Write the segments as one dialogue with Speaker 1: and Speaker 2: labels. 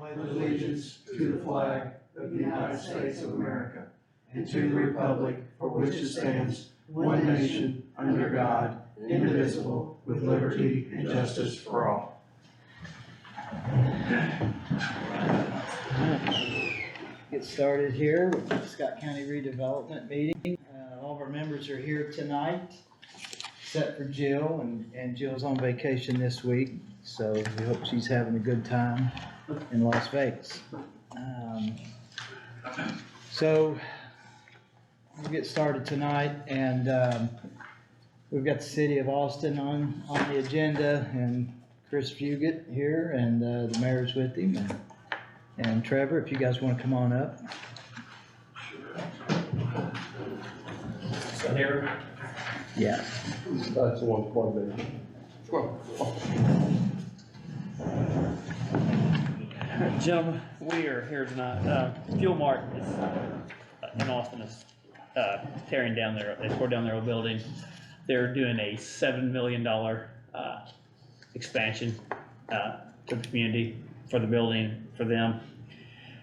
Speaker 1: pledge allegiance to the flag of the United States of America and to the republic for which it stands, one nation, under God, indivisible, with liberty and justice for all.
Speaker 2: Get started here with the Scott County Redevelopment Meeting. All of our members are here tonight, except for Jill, and Jill's on vacation this week, so we hope she's having a good time in Las Vegas. So we'll get started tonight, and we've got the City of Austin on the agenda, and Chris Fugit here, and the mayor's with him, and Trevor, if you guys want to come on up.
Speaker 3: Here?
Speaker 2: Yeah.
Speaker 4: That's the one plugged in.
Speaker 3: Gentlemen, we are here tonight. Fuel Mart is, in Austin is tearing down they tore down their old building. They're doing a $7 million expansion to the community for the building, for them.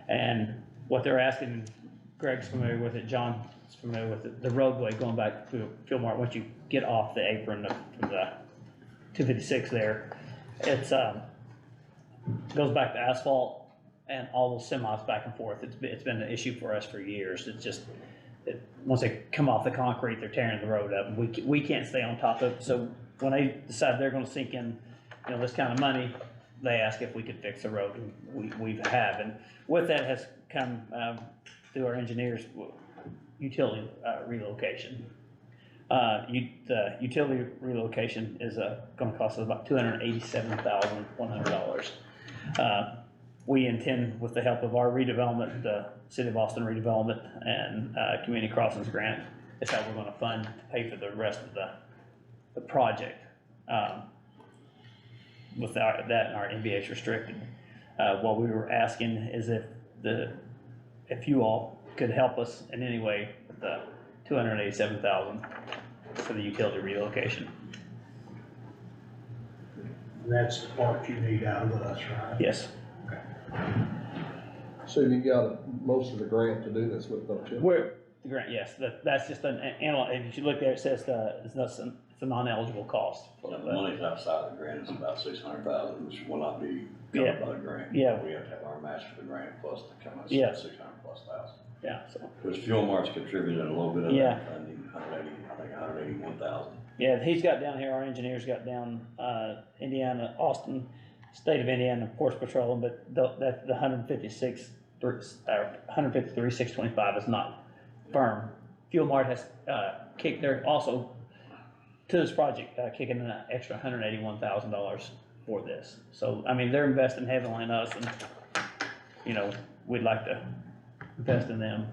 Speaker 3: And what they're asking, Greg's familiar with it, John is familiar with it, the roadway going back to Fuel Mart, once you get off the apron from the 256 there, it's goes back to asphalt and all those semis back and forth. It's been an issue for us for years. It's just, once they come off the concrete, they're tearing the road up. We can't stay on top of it. So when they decide they're gonna sink in, this kind of money, they ask if we could fix the road, and we have. And with that has come through our engineers, utility relocation. The utility relocation is going to cost us about $287,100. We intend, with the help of our redevelopment, the City of Austin redevelopment and Community Crossings grant, is how we're going to fund to pay for the rest of the project. With that and our MBH restricted, what we were asking is if you all could help us in any way with the $287,000 for the utility relocation.
Speaker 1: That's the part you need out of us, right?
Speaker 3: Yes.
Speaker 1: Okay.
Speaker 4: So you got most of the grant to do this with, don't you?
Speaker 3: The grant, yes, that's just an and if you look there, it says it's a non-eligible cost.
Speaker 5: The money's outside the grant, it's about $600,000, which will not be covered by the grant.
Speaker 3: Yeah.
Speaker 5: We have to have our match for the grant plus the come out $600,000+.
Speaker 3: Yeah, so.
Speaker 5: Which Fuel Mart's contributed a little bit of that funding, 181,000.
Speaker 3: Yeah, he's got down here, our engineers got down, Indiana, Austin, state of Indiana, Force Patrol, but the 153,625 is not firm. Fuel Mart has kicked, they're also, to this project, kicking an extra $181,000 for this. So, I mean, they're investing heavily in us, and, we'd like to invest in them.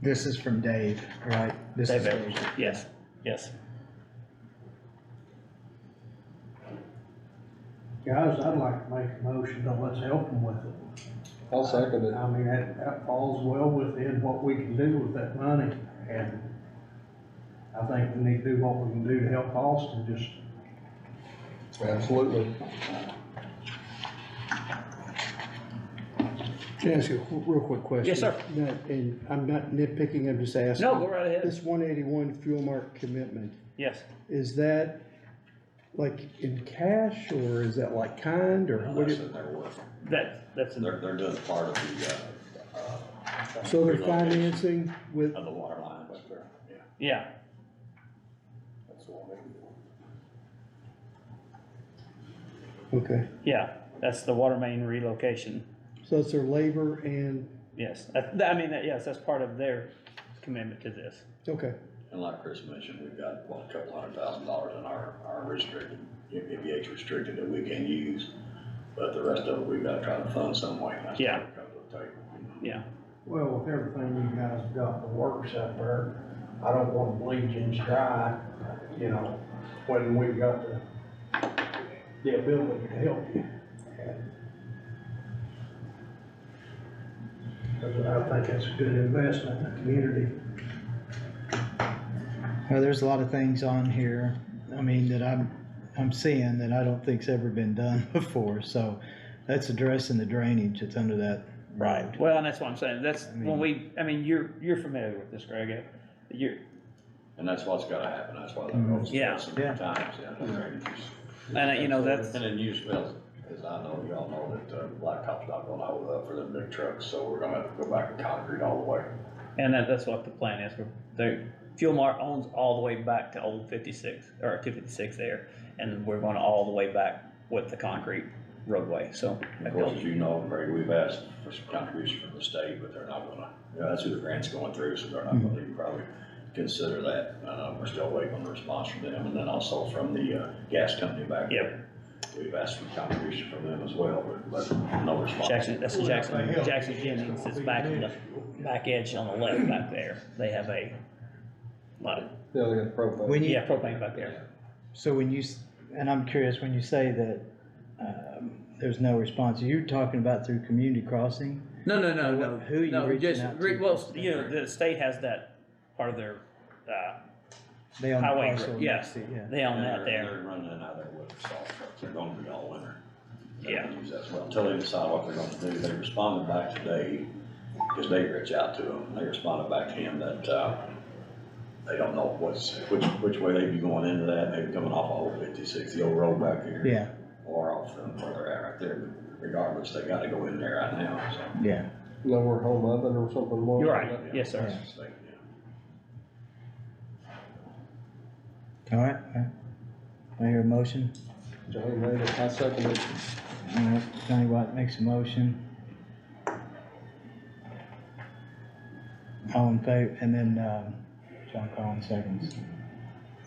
Speaker 2: This is from Dave, right? This is Dave.
Speaker 3: Yes.
Speaker 1: Guys, I'd like to make a motion to let's help them with it.
Speaker 4: I'll second it.
Speaker 1: I mean, that falls well within what we can do with that money, and I think we need to do what we can do to help Austin, just.
Speaker 4: Absolutely.
Speaker 6: Can I ask you a real quick question?
Speaker 3: Yes, sir.
Speaker 6: And I'm not nitpicking, I'm just asking.
Speaker 3: No, go right ahead.
Speaker 6: This 181 Fuel Mart commitment,
Speaker 3: Yes.
Speaker 6: is that like in cash, or is that like kind, or what?
Speaker 5: That's in their work. They're doing part of the,
Speaker 6: So they're
Speaker 5: relocation
Speaker 6: financing with,
Speaker 5: of the water line up there, yeah.
Speaker 3: Yeah.
Speaker 5: That's the one they do.
Speaker 6: okay,
Speaker 3: Yeah, that's the water main relocation.
Speaker 6: so it's their labor and,
Speaker 3: Yes, yes, that's part of their commitment to this.
Speaker 6: okay,
Speaker 5: And like Chris mentioned, we've got, a couple $100,000 in our restricted, MBH restricted that we can use, but the rest of it, we've got to try to fund some way. And that's
Speaker 3: Yeah.
Speaker 5: what we come to the table.
Speaker 3: Yeah.
Speaker 1: Well, with everything you guys have got in the works out there, I don't want to bleed you dry, when we've got the ability to help you. Because I think that's a good investment in the community.
Speaker 2: Well, there's a lot of things on here, I mean, that I'm I'm seeing that I don't think's ever been done before, so that's addressing the drainage that's under that road.
Speaker 3: Well, and that's what I'm saying, that's,
Speaker 2: I mean-
Speaker 3: you're familiar with this, Greg, you're,
Speaker 5: And that's what's gotta happen, that's why the road's
Speaker 3: Yeah.
Speaker 5: some
Speaker 2: Yeah.
Speaker 5: times, yeah.
Speaker 3: and you know, that's,
Speaker 5: And then use, well, as I know, y'all know that, blacktop's not gonna hold up for them big trucks, so we're gonna have to go back to concrete all the way.
Speaker 3: and that's what the plan is, the Fuel Mart owns all the way back to old 56, or 256 there, and we're going all the way back with the concrete roadway, so.
Speaker 5: Of course, as you know, Greg, we've asked for some contribution from the state, but they're not gonna, that's who the grant's going through, so they're not gonna even probably consider that. We're still waiting on the response from them, and then also from the, gas company back
Speaker 3: Yep.
Speaker 5: there. We've asked for contribution from them as well, but no response.
Speaker 3: That's Jackson Jennings, it's back on the back edge on the left back there, they have a lot of,
Speaker 4: Yeah, they got propane.
Speaker 2: When you,
Speaker 3: yeah, propane back there.
Speaker 2: so when you, and I'm curious, when you say that, there's no response, are you talking about through community crossing?
Speaker 3: No,
Speaker 2: Who are you
Speaker 3: no,
Speaker 2: reaching
Speaker 3: just,
Speaker 2: out to?
Speaker 3: well, you know, the state has that part of their,
Speaker 2: They own the
Speaker 3: highway,
Speaker 2: parcel
Speaker 3: yeah.
Speaker 2: next to it, yeah.
Speaker 3: they own that
Speaker 5: And
Speaker 3: there,
Speaker 5: They're running it out there with the salt trucks, they're gonna be all winter. They're
Speaker 3: Yeah.
Speaker 5: gonna use that as well, until they decide what they're gonna do. They responded back today, because they reached out to them, they responded back to him that, they don't know which way they'd be going into that, maybe coming off of old 56, the old road back here.
Speaker 2: Yeah,
Speaker 5: Or off from where they're at right there, but regardless, they gotta go in there right now, so.
Speaker 2: yeah,
Speaker 4: Lower home oven or something was?
Speaker 3: You're right. Yes, sir.
Speaker 5: That's the state, yeah.
Speaker 2: all right, I hear a motion,
Speaker 4: Johnny made it, I second it.
Speaker 2: all right, Johnny White makes a motion. All in favor, and then, John Collins seconds.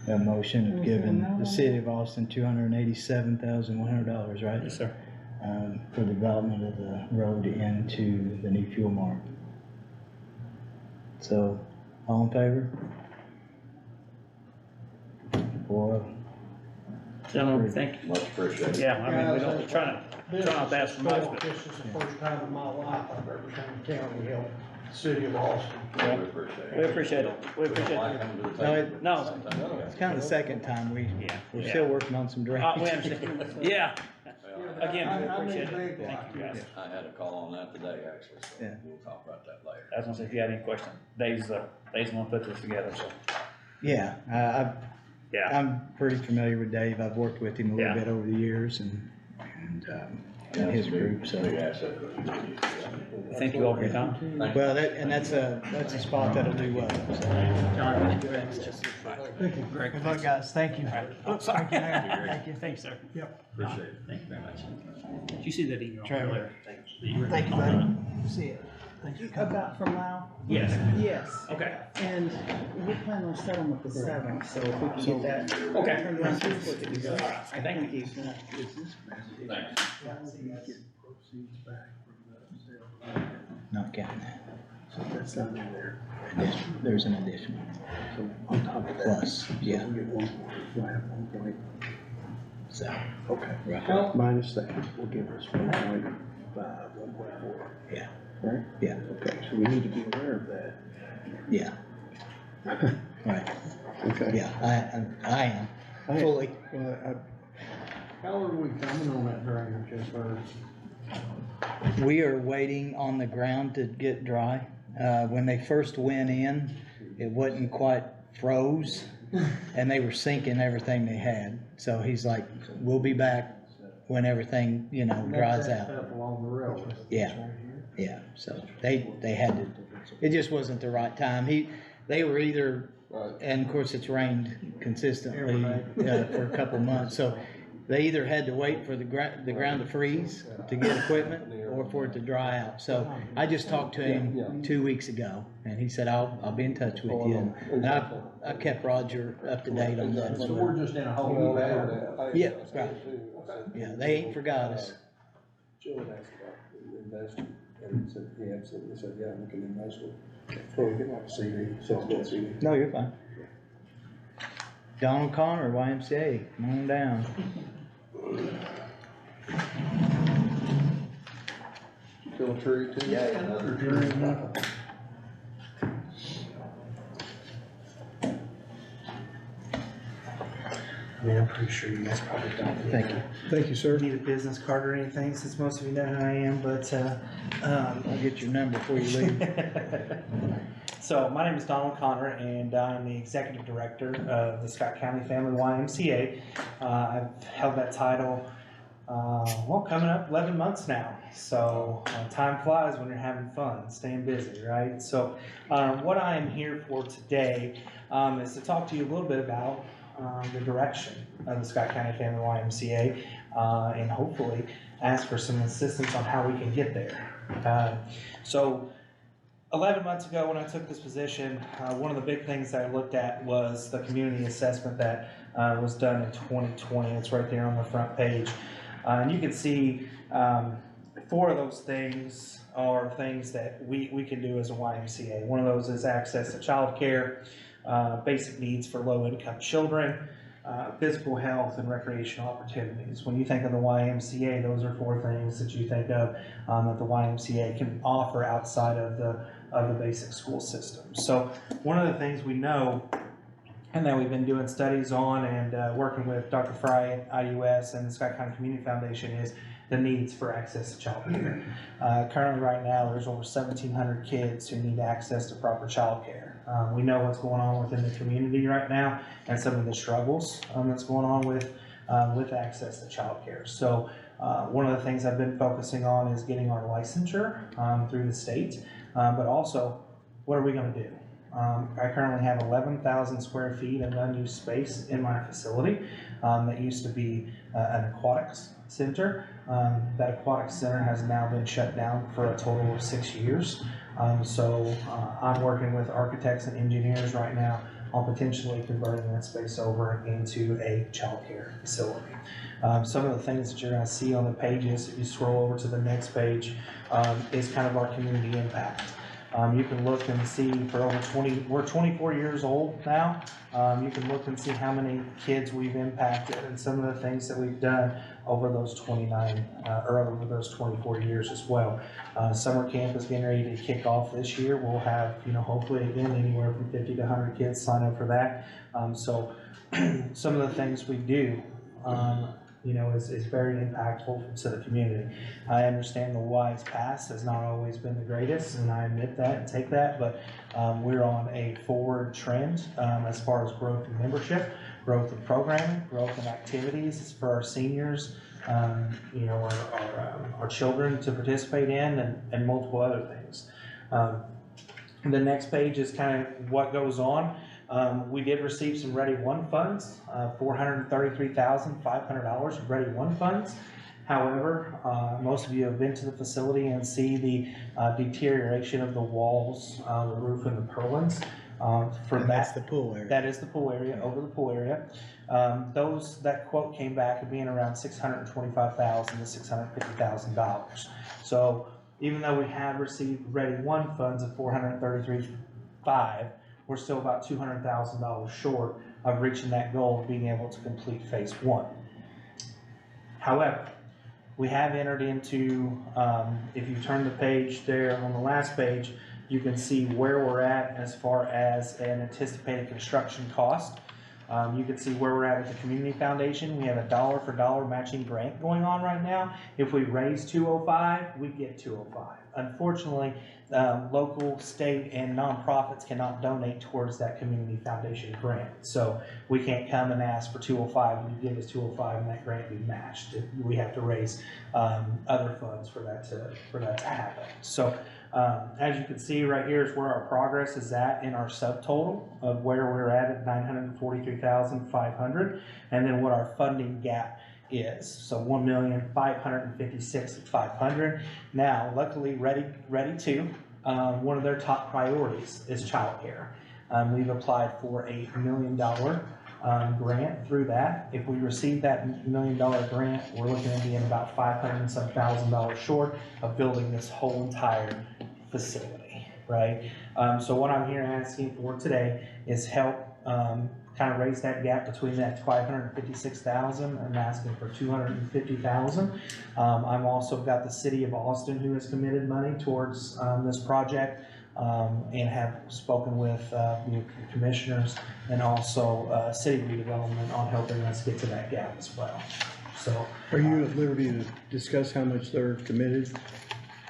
Speaker 2: That motion of giving the city of Austin $287,100, right?
Speaker 3: yes, sir.
Speaker 2: For development of the road into the new fuel mart. So, all in favor? 4.
Speaker 3: Gentlemen, thank you.
Speaker 5: Much appreciated.
Speaker 3: Yeah, I mean, we don't, try not to ask for much, but.
Speaker 1: This is the first time in my life I've ever done county help, city of Austin.
Speaker 5: We appreciate it.
Speaker 3: We appreciate it, we appreciate
Speaker 5: Why
Speaker 3: it.
Speaker 5: come to the
Speaker 2: No,
Speaker 5: table?
Speaker 3: No.
Speaker 5: Sometimes.
Speaker 2: It's kind of the second time we're
Speaker 3: Yeah.
Speaker 2: still working on some
Speaker 3: We
Speaker 2: drainage.
Speaker 3: understand, yeah,
Speaker 5: Well,
Speaker 3: again, we
Speaker 1: I made
Speaker 3: appreciate
Speaker 1: a
Speaker 3: it,
Speaker 1: big
Speaker 3: thank you guys.
Speaker 5: I had a call on that today, actually, so
Speaker 2: Yeah.
Speaker 5: we'll talk about that later.
Speaker 3: I was gonna say, if you had any questions, Dave's the one who put this together, so,
Speaker 2: Yeah,
Speaker 3: yeah.
Speaker 2: I'm pretty familiar with Dave. I've worked with him a little
Speaker 3: Yeah.
Speaker 2: bit over the years and his group, so.
Speaker 5: Big asset for the community.
Speaker 3: Thank you all for your time.
Speaker 5: Thank you.
Speaker 2: Well, that's a spot that'll do well.
Speaker 3: John, thank you. Greg.
Speaker 2: Good luck, guys. Thank you.
Speaker 3: Oh, sorry.
Speaker 2: Thank you.
Speaker 3: Thank you, sir.
Speaker 1: Yep.
Speaker 5: Appreciate it.
Speaker 3: Thank you very much. Did you see that email
Speaker 2: Trevor.
Speaker 3: earlier?
Speaker 2: Thank you, buddy. See it. Thank you.
Speaker 7: About from Lao?
Speaker 3: Yes,
Speaker 7: Yes,
Speaker 3: okay,
Speaker 7: and we plan on starting with the 7th, so if we can get that
Speaker 3: okay.
Speaker 7: turned around pretty quick, it'd be good.
Speaker 3: All right, thank you.
Speaker 5: Thanks.
Speaker 2: Not counting that.
Speaker 6: So that's not in there.
Speaker 2: There's an additional.
Speaker 6: So on top of that.
Speaker 2: Plus, yeah,
Speaker 6: We get 1.5.
Speaker 2: so,
Speaker 6: Okay.
Speaker 2: right,
Speaker 6: Minus that will give us 1.5, 1.4.
Speaker 2: yeah,
Speaker 6: Right?
Speaker 2: yeah,
Speaker 6: Okay, so we need to be aware of that.
Speaker 2: yeah, right,
Speaker 6: Okay.
Speaker 2: yeah, I am fully.
Speaker 1: How are we coming on that drainage as far as?
Speaker 2: We are waiting on the ground to get dry. When they first went in, it wasn't quite froze and they were sinking everything they had. So he's like, we'll be back when everything, dries
Speaker 1: That's that
Speaker 2: out.
Speaker 1: stuff along the railroad.
Speaker 2: Yeah. Yeah, so they had to, it just wasn't the right time. They were either,
Speaker 4: Right.
Speaker 2: and of course it's rained consistently for a couple months, so they either had to wait for the ground to freeze to get equipment or for it to dry out. So I just talked to him 2 weeks ago and he said, I'll be in touch with you. And I kept Roger up to date on that as
Speaker 1: So
Speaker 2: well.
Speaker 1: we're just in a whole new battle.
Speaker 2: Yeah, right. Yeah, they ain't forgot us.
Speaker 6: Joe had asked about investing, and he said, he absolutely said, yeah, we can invest with, or we get like a CD, 6-month CD.
Speaker 2: No, you're fine. Donald Connor, YMCA, come on down.
Speaker 4: Kill a tree too?
Speaker 1: Yeah, another dream.
Speaker 8: mean, I'm pretty sure you guys probably don't.
Speaker 2: Thank you.
Speaker 6: Thank you, sir.
Speaker 8: Need a business card or anything, since most of you know who I am, but,
Speaker 2: I'll get your number before you leave.
Speaker 8: So, my name is Donald Connor, and I'm the Executive Director of the Scott County Family YMCA. I've held that title, coming up 11 months now. So, time flies when you're having fun, staying busy, right? So, what I am here for today is to talk to you a little bit about the direction of the Scott County Family YMCA, and hopefully ask for some assistance on how we can get there. So, 11 months ago when I took this position, one of the big things that I looked at was the community assessment that was done in 2020. It's right there on the front page. And you can see 4 of those things are things that we can do as a YMCA. One of those is access to childcare, basic needs for low-income children, physical health, and recreational opportunities. When you think of the YMCA, those are 4 things that you think of that the YMCA can offer outside of the basic school system. So one of the things we know, and that we've been doing studies on and working with Dr. Fry at IUS and the Scott County Community Foundation, is the needs for access to child care. Currently right now, there's over 1,700 kids who need access to proper child care. We know what's going on within the community right now and some of the struggles that's going on with access to child care. So one of the things I've been focusing on is getting our licensure through the state, but also, what are we gonna do? I currently have 11,000 square feet of unused space in my facility that used to be an aquatics center. That aquatics center has now been shut down for a total of 6 years. So I'm working with architects and engineers right now on potentially converting that space over into a childcare facility. Some of the things that you're going to see on the pages, if you scroll over to the next page, is kind of our community impact. You can look and see for over we're 24 years old now. You can look and see how many kids we've impacted and some of the things that we've done over those 24 years as well. Summer camp is getting ready to kick off this year. We'll have, hopefully again, anywhere from 50 to 100 kids sign up for that. So some of the things we do, is very impactful to the community. I understand the Y's past has not always been the greatest, and I admit that and take that, but we're on a forward trend as far as growth in membership, growth in programming, growth in activities for our seniors, our children to participate in, and multiple other things. The next page is kind of what goes on. We did receive some Ready One funds, $433,500 of Ready One funds. However, most of you have been to the facility and see the deterioration of the walls, the roof, and the purlins.
Speaker 2: That's the pool area.
Speaker 8: That is the pool area, over the pool area. That quote came back at being around $625,000 to $650,000. So even though we have received Ready One funds of $433,500, we're still about $200,000 short of reaching that goal of being able to complete phase 1. However, we have entered into, if you turn the page there on the last page, you can see where we're at as far as an anticipated construction cost. You can see where we're at with the Community Foundation. We have a dollar for dollar matching grant going on right now. If we raise $205,000, we get $205,000. Unfortunately, local, state, and nonprofits cannot donate towards that Community Foundation grant. So we can't come and ask for $205,000 and you give us $205,000 and that grant be matched. We have to raise other funds for that to happen. So as you can see right here is where our progress is at in our subtotal of where we're at $943,500, and then what our funding gap is. So $1,556,500. Now, luckily, Ready 2, one of their top priorities is childcare. We've applied for a $1 million grant through that. If we receive that $1 million grant, we're looking at being about $500,000 short of building this whole entire facility, right? So what I'm here asking for today is help kind of raise that gap between that $556,000 and asking for $250,000. I'm also got the city of Austin who has committed money towards this project. and have spoken with, the commissioners and also, city redevelopment on helping us get to that gap as well, so.
Speaker 1: Are you at liberty to discuss how much they're committed?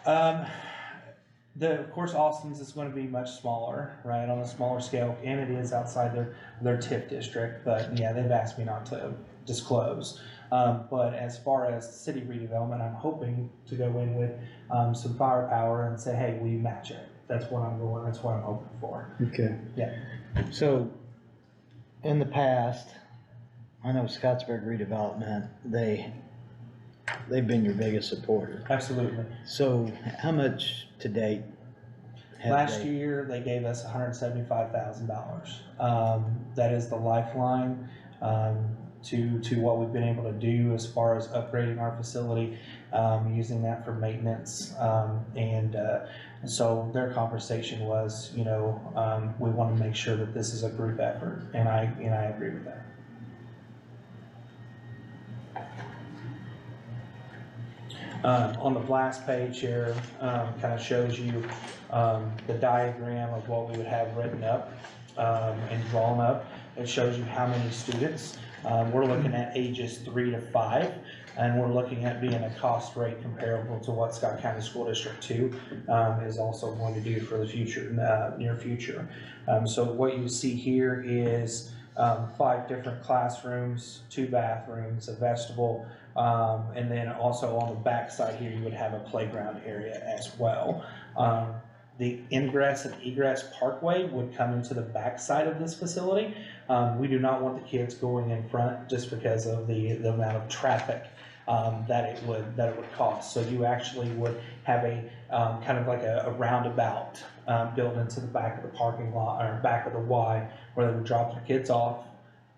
Speaker 8: Of course, Austin's is gonna be much smaller, right, on a smaller scale, and it is outside their TIF district, but yeah, they've asked me not to disclose. But as far as city redevelopment, I'm hoping to go in with, some firepower and say, hey, will you match it? That's what I'm hoping for.
Speaker 1: Okay.
Speaker 8: Yeah.
Speaker 2: So, in the past, I know Scottsburg Redevelopment, they've been your biggest supporter.
Speaker 8: Absolutely.
Speaker 2: So, how much to date? have
Speaker 8: Last
Speaker 2: they-
Speaker 8: year, they gave us $175,000. That is the lifeline, to what we've been able to do as far as upgrading our facility, using that for maintenance. So their conversation was, we want to make sure that this is a group effort, and I agree with that. On the last page here, kind of shows you the diagram of what we would have written up and drawn up. It shows you how many students. We're looking at ages 3 to 5, and we're looking at being a cost rate comparable to what Scott County School District 2 is also going to do for the future, near future. So what you see here is 5 different classrooms, 2 bathrooms, a vestibule, and then also on the back side here, you would have a playground area as well. The ingress and egress parkway would come into the back side of this facility. We do not want the kids going in front just because of the amount of traffic that it would cause. So you actually would have a kind of like a roundabout built into the back of the parking lot, or back of the Y, where they would drop their kids off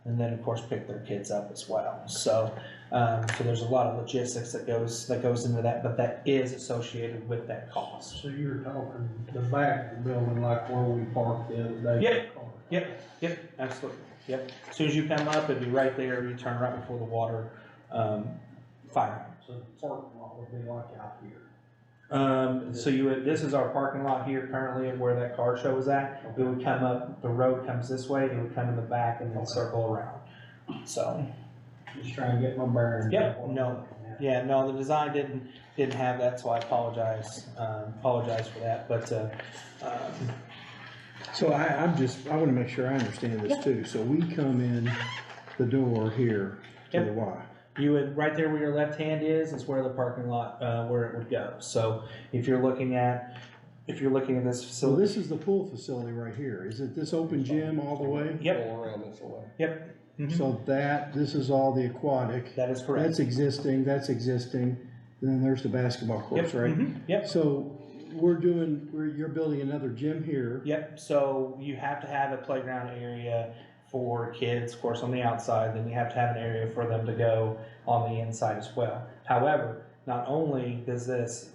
Speaker 8: and then of course pick their kids up as well. So there's a lot of logistics that goes into that, but that is associated with that cost.
Speaker 6: So you're talking the back of the building like where we parked the other day?
Speaker 8: Yep, absolutely, yep. As soon as you come up, it'd be right there, you turn right before the water fire.
Speaker 6: So the parking lot would be like out here.
Speaker 8: This is our parking lot here currently and where that car show is at. It would come up, the road comes this way, it would come in the back and then circle around, so.
Speaker 6: Just trying to get my bearings.
Speaker 8: Yep, no, yeah, no, the design didn't have that, so I apologize for that, but,
Speaker 1: So I wanna make sure I understand this too. So we come in the door here to the Y.
Speaker 8: you would, right there where your left hand is where the parking lot, where it would go. So if you're looking at this
Speaker 1: So
Speaker 8: facility.
Speaker 1: this is the pool facility right here. Is it this open gym all the way?
Speaker 8: Yep,
Speaker 4: Go around this way.
Speaker 8: yep. Mhm.
Speaker 1: So this is all the aquatic.
Speaker 8: That is correct.
Speaker 1: That's existing, and then there's the basketball courts,
Speaker 8: Yep,
Speaker 1: right?
Speaker 8: mhm, yep.
Speaker 1: So you're building another gym here.
Speaker 8: Yep, so you have to have a playground area for kids, of course, on the outside, then you have to have an area for them to go on the inside as well. However, not only does this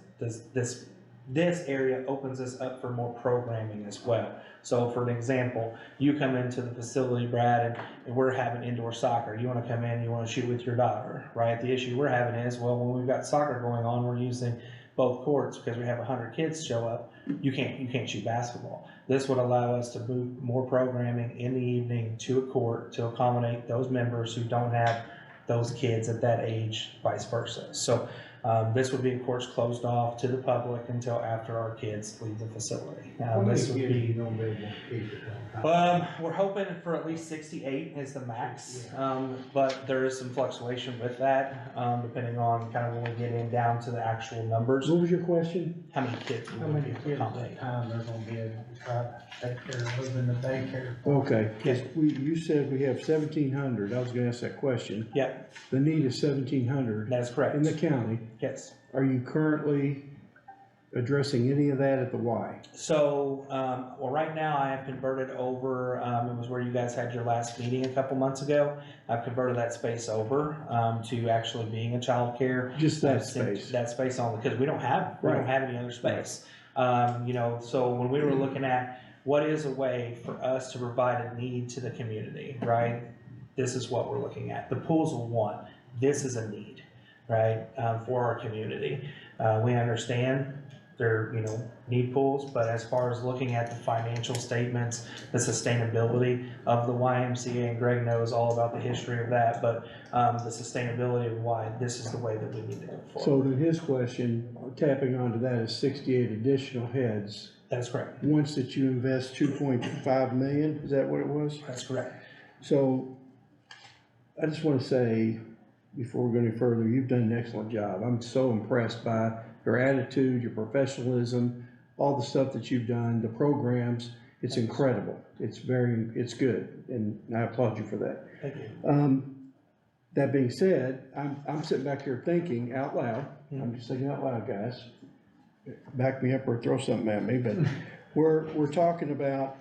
Speaker 8: area opens us up for more programming as well. So for an example, you come into the facility, Brad, and we're having indoor soccer. You wanna come in, you wanna shoot with your daughter, right? The issue we're having is, well, when we've got soccer going on, we're using both courts because we have 100 kids show up. You can't shoot basketball. This would allow us to move more programming in the evening to a court to accommodate those members who don't have those kids at that age, vice versa. So this would be, of course, closed off to the public until after our kids leave the facility. This would be, we're hoping for at least 68 is the max, but there is some fluctuation with that, depending on kind of when we get down to the actual numbers,
Speaker 1: What was your question?
Speaker 8: how many kids we
Speaker 6: How
Speaker 8: would
Speaker 6: many
Speaker 8: be able to
Speaker 6: kids
Speaker 8: accommodate.
Speaker 6: at a time they're gonna be able to try to take care of, live in the daycare?
Speaker 1: Okay, 'cause you said we have 1,700. I was gonna ask that question.
Speaker 8: Yep,
Speaker 1: The need is 1,700
Speaker 8: that is correct.
Speaker 1: in the county.
Speaker 8: Yes.
Speaker 1: Are you currently addressing any of that at the Y?
Speaker 8: So, well, right now I have converted over, it was where you guys had your last meeting a couple months ago. I've converted that space over, to actually being a childcare.
Speaker 1: Just that
Speaker 8: I've sent
Speaker 1: space?
Speaker 8: That space only, because we don't have any other space. So when we were looking at what is a way for us to provide a need to the community, right? This is what we're looking at. The pool's a want, this is a need, right, for our community. We understand they're, need pools, but as far as looking at the financial statements, the sustainability of the YMCA, and Greg knows all about the history of that, but, the sustainability of why this is the way that we need to go
Speaker 1: So
Speaker 8: forward.
Speaker 1: then his question, tapping onto that, is 68 additional heads.
Speaker 8: That's correct.
Speaker 1: Once that you invest 2.5 million, is that what it was?
Speaker 8: That's correct.
Speaker 1: So I just want to say, before we go any further, you've done an excellent job. I'm so impressed by your attitude, your professionalism, all the stuff that you've done, the programs. It's incredible. It's good, and I applaud you for that.
Speaker 8: Thank you.
Speaker 1: That being said, I'm sitting back here thinking out loud. I'm just thinking out loud, guys. Back me up or throw something at me, but we're talking about,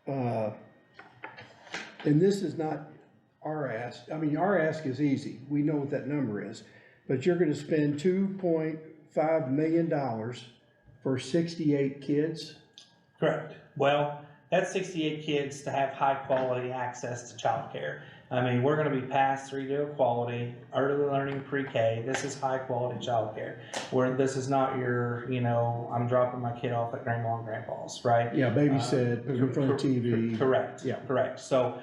Speaker 1: and this is not our ask. I mean, our ask is easy. We know what that number is, but you're gonna spend $2.5 million for 68 kids?
Speaker 8: Correct. Well, that's 68 kids to have high quality access to childcare. I mean, we're gonna be past 3-year quality, early learning pre-K. This is high quality childcare. Where this is not your, I'm dropping my kid off at grandma and grandpa's, right?
Speaker 1: Yeah, babysit, put it in front of TV.
Speaker 8: Correct.
Speaker 1: Yeah.
Speaker 8: Correct. So,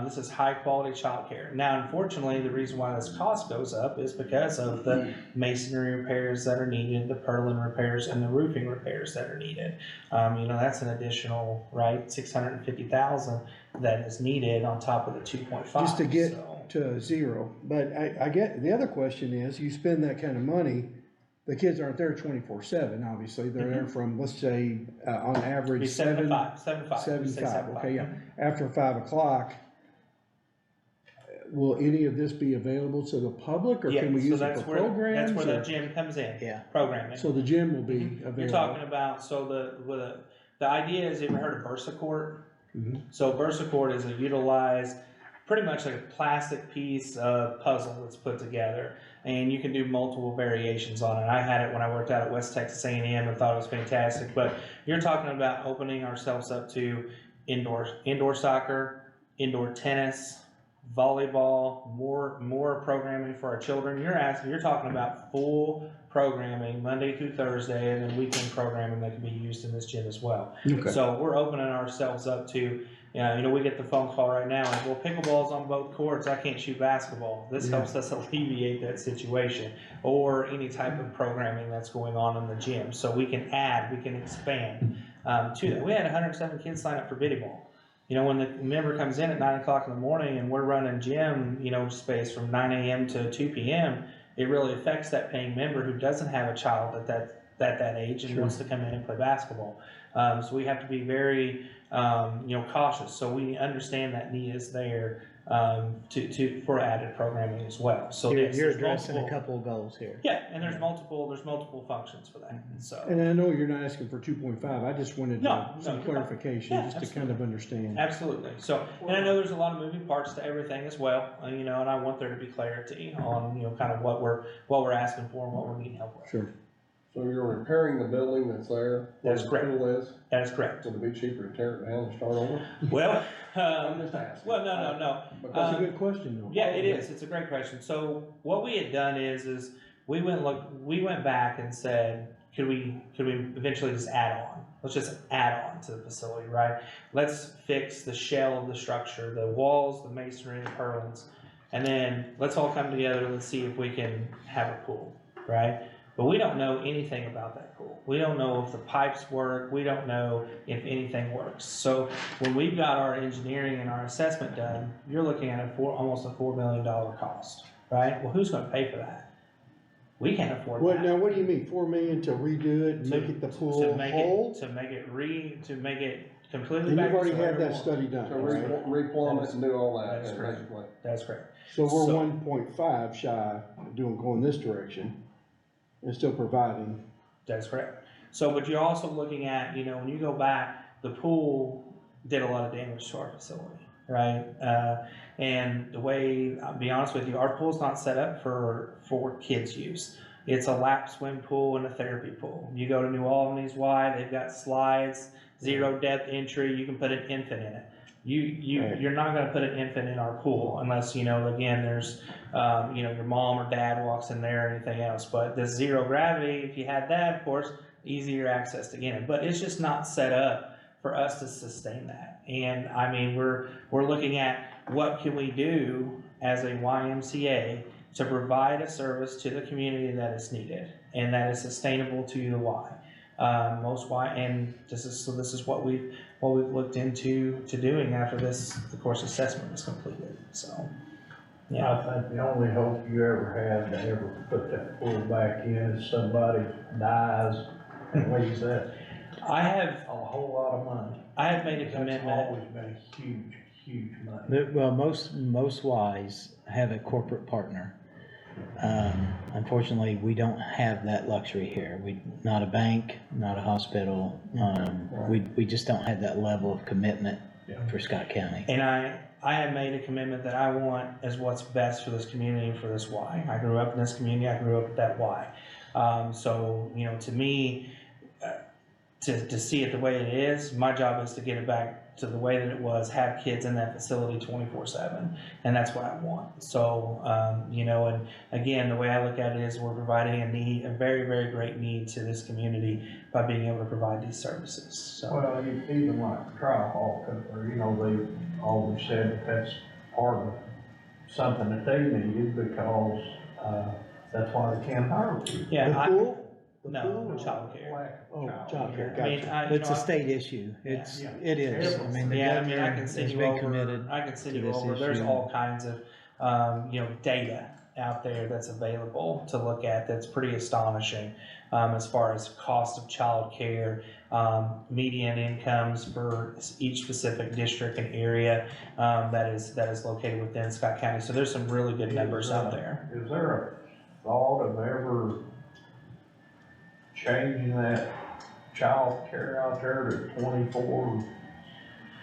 Speaker 8: this is high quality childcare. Now, unfortunately, the reason why this cost goes up is because of the masonry repairs that are needed, the purlin repairs, and the roofing repairs that are needed. That's an additional, right, $650,000 that is needed on top of the 2.5.
Speaker 1: Just to get to zero. But I get, the other question is, you spend that kind of money, the kids aren't there 24/7, obviously. They're there from, let's say, on average,
Speaker 8: 7 to 5.
Speaker 1: 7 to 5, okay, yeah. After 5 o'clock, will any of this be available to the public, or can we use it for programs?
Speaker 8: That's where
Speaker 1: or-
Speaker 8: the gym comes in.
Speaker 2: Yeah.
Speaker 8: Programming.
Speaker 1: So the gym will be available?
Speaker 8: You're talking about, so the idea is, have you heard of VersaCourt?
Speaker 1: Mhm.
Speaker 8: So VersaCourt is a utilized, pretty much like a plastic piece of puzzle that's put together, and you can do multiple variations on it. I had it when I worked out at West Texas A&M and thought it was fantastic, but you're talking about opening ourselves up to indoor soccer, indoor tennis, volleyball, more programming for our children. You're talking about full programming Monday through Thursday, and then weekend programming that can be used in this gym as well.
Speaker 1: Okay.
Speaker 8: So we're opening ourselves up to, we get the phone call right now, like, well, pickleball's on both courts, I can't shoot basketball. This helps us alleviate that situation, or any type of programming that's going on in the gym. So we can expand to that. We had 107 kids sign up for Biddy Ball. When the member comes in at 9 o'clock in the morning and we're running gym, space from 9 a.m. to 2 p.m., it really affects that paying member who doesn't have a child at that age and wants to come in and play basketball. So we have to be very, cautious. So we understand that need is there for added programming as well. So
Speaker 2: You're
Speaker 8: there's
Speaker 2: addressing a
Speaker 8: multiple-
Speaker 2: couple of goals here.
Speaker 8: Yeah, and there's multiple functions for that. So
Speaker 1: And I know you're not asking for 2.5, I just wanted
Speaker 8: No,
Speaker 1: some
Speaker 8: you're
Speaker 1: clarification,
Speaker 8: fine. Yeah,
Speaker 1: just to kind of understand.
Speaker 8: absolutely. So, and I know there's a lot of moving parts to everything as well, and I want there to be clarity on, kind of what we're asking for and what we're needing help with.
Speaker 1: Sure.
Speaker 4: So you're repairing the building that's there?
Speaker 8: That is
Speaker 4: where
Speaker 8: correct.
Speaker 4: the pool is?
Speaker 8: That is correct.
Speaker 4: Would it be cheaper to tear it down and start over?
Speaker 8: Well,
Speaker 4: I'm just asking.
Speaker 8: well, no.
Speaker 1: That's a good question, though.
Speaker 8: Yeah, it is. It's a great question. So what we had done is we went back and said, could we eventually just add on? Let's just add on to the facility, right? Let's fix the shell of the structure, the walls, the masonry, the purlins, and then let's all come together. Let's see if we can have a pool, right? But we don't know anything about that pool. We don't know if the pipes work. We don't know if anything works. So when we've got our engineering and our assessment done, you're looking at almost a $4 million cost, right? Well, who's going to pay for that? We can't afford that.
Speaker 1: Now, what do you mean, 4 million to redo it and make it the pool
Speaker 8: to make
Speaker 1: whole?
Speaker 8: to make it completely
Speaker 1: And
Speaker 8: back
Speaker 1: you've
Speaker 8: to
Speaker 1: already
Speaker 8: square
Speaker 1: had that
Speaker 8: one.
Speaker 1: study done,
Speaker 4: So
Speaker 1: right?
Speaker 4: replumb it and do all that,
Speaker 8: That is correct.
Speaker 4: basically.
Speaker 8: That's correct.
Speaker 1: So we're
Speaker 8: So-
Speaker 1: 1.5 shy of going this direction and still providing.
Speaker 8: That's correct. So, but you're also looking at, when you go back, the pool did a lot of damage to our facility, right? And the way, I'll be honest with you, our pool's not set up for kids' use. It's a lap swim pool and a therapy pool. You go to New Albany's Y, they've got slides, 0 depth entry, you can put an infant in it. You're not gonna put an infant in our pool unless, again, there's, your mom or dad walks in there or anything else. But the 0 gravity, if you had that, of course, easier access to get it, but it's just not set up for us to sustain that. And I mean, we're looking at what can we do as a YMCA to provide a service to the community that is needed and that is sustainable to the Y. Most Y, and this is what we've looked into doing after the course assessment is completed. So, yeah.
Speaker 1: I think the only hope you ever have to ever put that pool back in is somebody dies and leaves that
Speaker 8: I have
Speaker 1: a whole lot of money.
Speaker 8: I have made a
Speaker 1: That's
Speaker 8: commitment.
Speaker 1: always been a huge, huge money.
Speaker 2: Well, most Ys have a corporate partner. Unfortunately, we don't have that luxury here. Not a bank, not a hospital. We just don't have that level of commitment for Scott County.
Speaker 8: And I have made a commitment that I want as what's best for this community and for this Y. I grew up in this community, I grew up with that Y. So, you know, to me, to see it the way it is, my job is to get it back to the way that it was, have kids in that facility 24/7, and that's what I want. So, you know, and again, the way I look at it is we're providing a very, very great need to this community by being able to provide these services, so.
Speaker 1: Well, even like trial hall, or, you know, they always said that that's part of something that they needed because, that's why they can't hire people.
Speaker 8: Yeah,
Speaker 1: No,
Speaker 8: childcare.
Speaker 1: Oh,
Speaker 2: Childcare,
Speaker 8: I mean,
Speaker 2: gotcha. It's a state issue.
Speaker 8: Yeah.
Speaker 2: It is. I mean, the
Speaker 8: Yeah, I mean, I
Speaker 2: governor
Speaker 8: can send
Speaker 2: has
Speaker 8: you
Speaker 2: been
Speaker 8: over,
Speaker 2: committed.
Speaker 8: I can send
Speaker 2: to
Speaker 8: you
Speaker 2: this
Speaker 8: over, there's
Speaker 2: issue.
Speaker 8: all kinds of, you know, data out there that's available to look at that's pretty astonishing, as far as cost of childcare, median incomes for each specific district and area, that is located within Scott County. So there's some really good numbers out there.
Speaker 1: Is there a thought of ever changing that child care out there to 24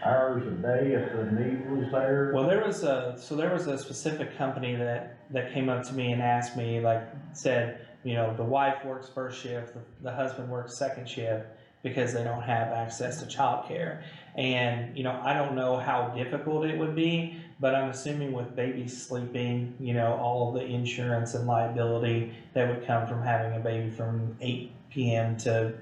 Speaker 1: hours a day if the need was there?
Speaker 8: Well, there was a specific company that came up to me and asked me, like, said, you know, the wife works first shift, the husband works second shift because they don't have access to childcare. And, you know, I don't know how difficult it would be, but I'm assuming with babies sleeping, you know, all of the insurance and liability that would come from having a baby from 8 p.m. to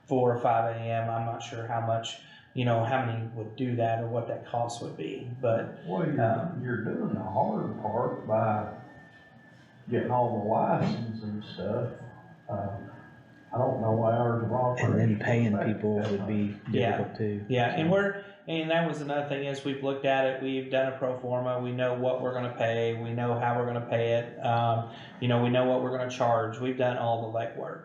Speaker 8: 4 or 5 a.m., I'm not sure how much, you know, how many would do that or what that cost would be, but.
Speaker 1: Well, you're doing the hard part by getting all the license and stuff. I don't know hours of operation.
Speaker 2: And then paying people would be difficult too.
Speaker 8: Yeah, and that was another thing is we've looked at it, we've done a pro forma, we know what we're gonna pay, we know how we're gonna pay it, you know, we know what we're gonna charge, we've done all the legwork.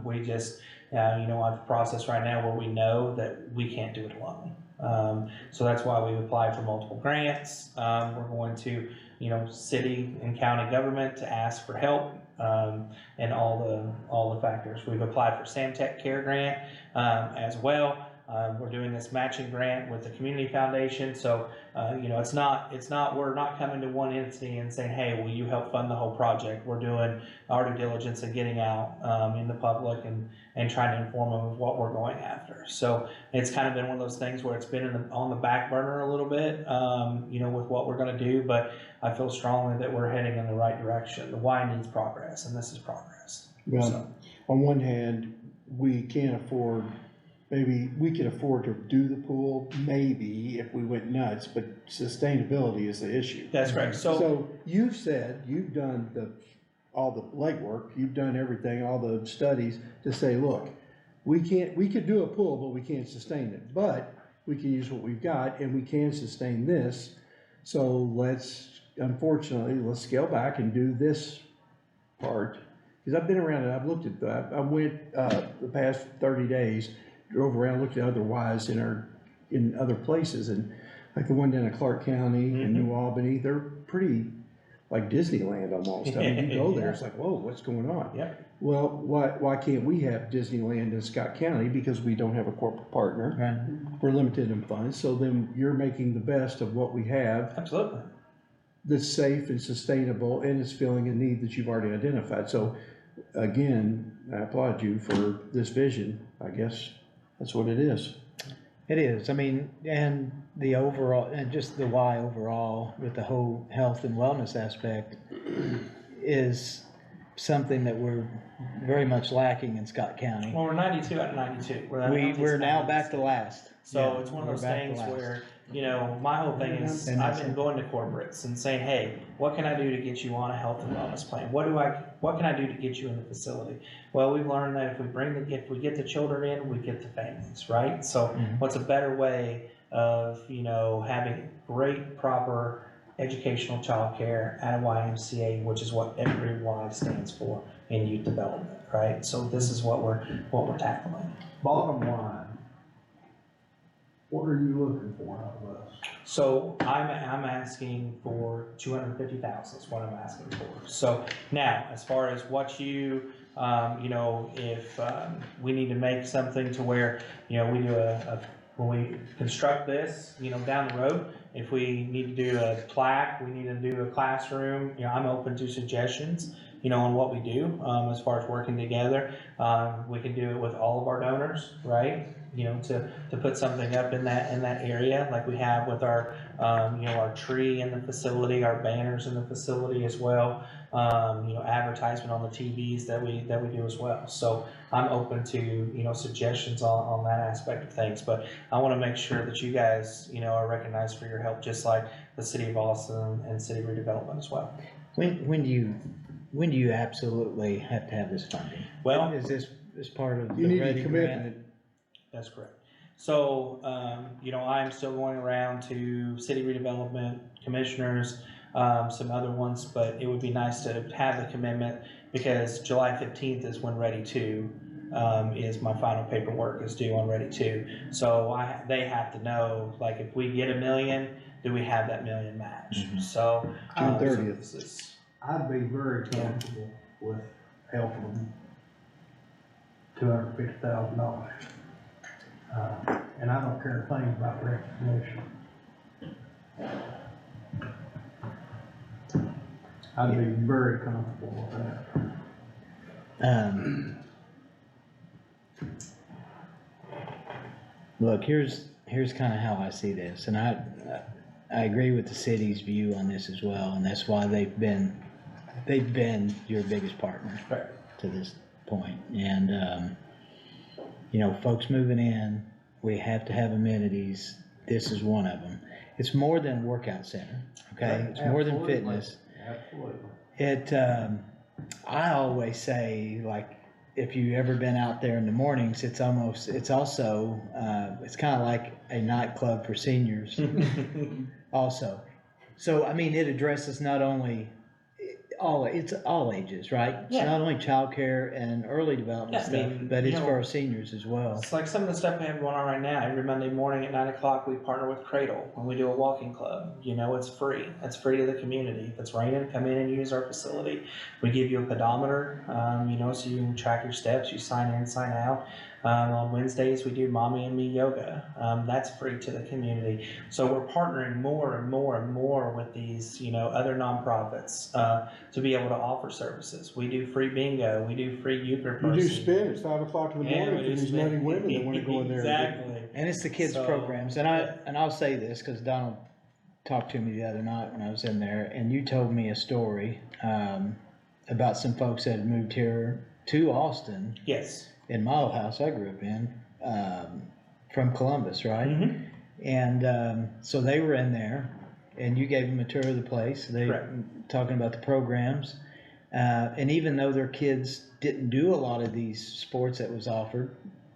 Speaker 8: We just, you know, at the process right now where we know that we can't do it alone. So that's why we've applied for multiple grants. We're going to, you know, city and county government to ask for help. And all the factors. We've applied for Samtech Care Grant, as well. We're doing this matching grant with the Community Foundation. So, you know, we're not coming to one entity and saying, hey, will you help fund the whole project? We're doing our due diligence and getting out, in the public and trying to inform them of what we're going after. So it's kind of been one of those things where it's been on the back burner a little bit, you know, with what we're going to do, but I feel strongly that we're heading in the right direction. The Y needs progress, and this is progress.
Speaker 9: Well,
Speaker 8: So.
Speaker 9: on one hand, we can't afford, maybe we could afford to do the pool, maybe if we went nuts, but sustainability is the issue.
Speaker 8: That's correct. So
Speaker 9: you've said, you've done all the legwork, you've done everything, all the studies to say, look, we could do a pool, but we can't sustain it. But we can use what we've got and we can sustain this. So unfortunately, let's scale back and do this part. Because I've been around and I've looked at that. I went, the past 30 days, drove around, looked at other Ys in other places, and like the one down in Clark County and New Albany, they're pretty like Disneyland almost. I mean, you go there, it's like, whoa, what's going on?
Speaker 8: Yeah.
Speaker 9: Well, why can't we have Disneyland in Scott County? Because we don't have a corporate partner.
Speaker 2: Right.
Speaker 9: We're limited in funds, so then you're making the best of what we have
Speaker 8: absolutely.
Speaker 9: that's safe and sustainable and is filling a need that you've already identified. So again, I applaud you for this vision. I guess that's what it is.
Speaker 2: It is. I mean, and the overall, and just the why overall with the whole health and wellness aspect is something that we're very much lacking in Scott County.
Speaker 8: Well, we're 92 out of 92.
Speaker 2: We're now back to last.
Speaker 8: So
Speaker 2: Yeah,
Speaker 8: it's one of
Speaker 2: we're
Speaker 8: those
Speaker 2: back to
Speaker 8: things
Speaker 2: last.
Speaker 8: where, you know, my whole thing is
Speaker 2: And
Speaker 8: I've
Speaker 2: that's
Speaker 8: been
Speaker 2: it.
Speaker 8: going to corporates and saying, hey, what can I do to get you on a health and wellness plan? What can I do to get you in the facility? Well, we've learned that if we get the children in, we get the families, right? So what's a better way of, you know, having great, proper educational childcare at a YMCA, which is what every Y stands for in youth development, right? So this is what we're tackling.
Speaker 9: Bottom line, what are you looking for out of us?
Speaker 8: So I'm asking for 250,000 is what I'm asking for. So now, as far as what you know, if we need to make something to where, you know, we do when we construct this, you know, down the road, if we need to do a plaque, we need to do a classroom, you know, I'm open to suggestions, you know, on what we do, as far as working together. We can do it with all of our donors, right? You know, to put something up in that area, like we have with our, you know, our tree in the facility, our banners in the facility as well. You know, advertisement on the TVs that we do as well. So I'm open to, you know, suggestions on that aspect of things. But I want to make sure that you guys, you know, are recognized for your help, just like the City of Austin and City Redevelopment as well.
Speaker 2: When do you absolutely have to have this funding?
Speaker 8: Well,
Speaker 2: Is this part of
Speaker 9: You
Speaker 2: the
Speaker 9: need a
Speaker 2: Ready
Speaker 9: commitment.
Speaker 2: grant?
Speaker 8: that's correct. So, you know, I'm still going around to city redevelopment commissioners, some other ones, but it would be nice to have the commitment because July 15th is when Ready 2 is my final paperwork is due on Ready 2. So they have to know, like, if we get $1 million, do we have that $1 million match? So
Speaker 9: June
Speaker 8: so
Speaker 9: 30th.
Speaker 8: this is-
Speaker 9: I'd be very comfortable with helping them $250,000. And I don't care a thing about recognition. I'd be very comfortable with that.
Speaker 2: Look, here's kind of how I see this, and I agree with the city's view on this as well, and that's why they've been your biggest partner
Speaker 8: Right.
Speaker 2: to this point. And you know, folks moving in, we have to have amenities. This is one of them. It's more than a workout center, okay? It's more than
Speaker 9: Absolutely.
Speaker 2: fitness.
Speaker 9: Absolutely.
Speaker 2: I always say, like, if you've ever been out there in the mornings, it's also, it's kind of like a nightclub for seniors also. So, I mean, it addresses not only it's all ages, right? It's
Speaker 8: Yeah.
Speaker 2: not only childcare and early development
Speaker 8: Yeah, I
Speaker 2: stuff,
Speaker 8: mean,
Speaker 2: but
Speaker 8: you
Speaker 2: it's
Speaker 8: know,
Speaker 2: for our seniors as well.
Speaker 8: It's like some of the stuff we have going on right now. Every Monday morning at 9 o'clock, we partner with Cradle when we do a walking club. You know, it's free. It's free to the community. If it's raining, come in and use our facility. We give you a pedometer, you know, so you can track your steps. You sign in, sign out. On Wednesdays, we do Mommy and Me Yoga. That's free to the community. So we're partnering more and more and more with these, you know, other nonprofits to be able to offer services. We do free bingo. We do free euchre
Speaker 9: You do
Speaker 8: person.
Speaker 9: spin at 5 o'clock in the
Speaker 8: Yeah,
Speaker 9: morning
Speaker 8: we
Speaker 9: for
Speaker 8: do
Speaker 9: these
Speaker 8: spin.
Speaker 9: nutty women that wanna go in there.
Speaker 8: Exactly.
Speaker 2: And it's the kids'
Speaker 8: So,
Speaker 2: programs, and I'll say this, cause Donald talked to me the other night when I was in there, and you told me a story, about some folks that had moved here to Austin,
Speaker 8: Yes.
Speaker 2: in my old house I grew up in, from Columbus, right?
Speaker 8: Mhm.
Speaker 2: And, so they were in there, and you gave them a tour of the place,
Speaker 8: Correct.
Speaker 2: talking about the programs, and even though their kids didn't do a lot of these sports that was offered,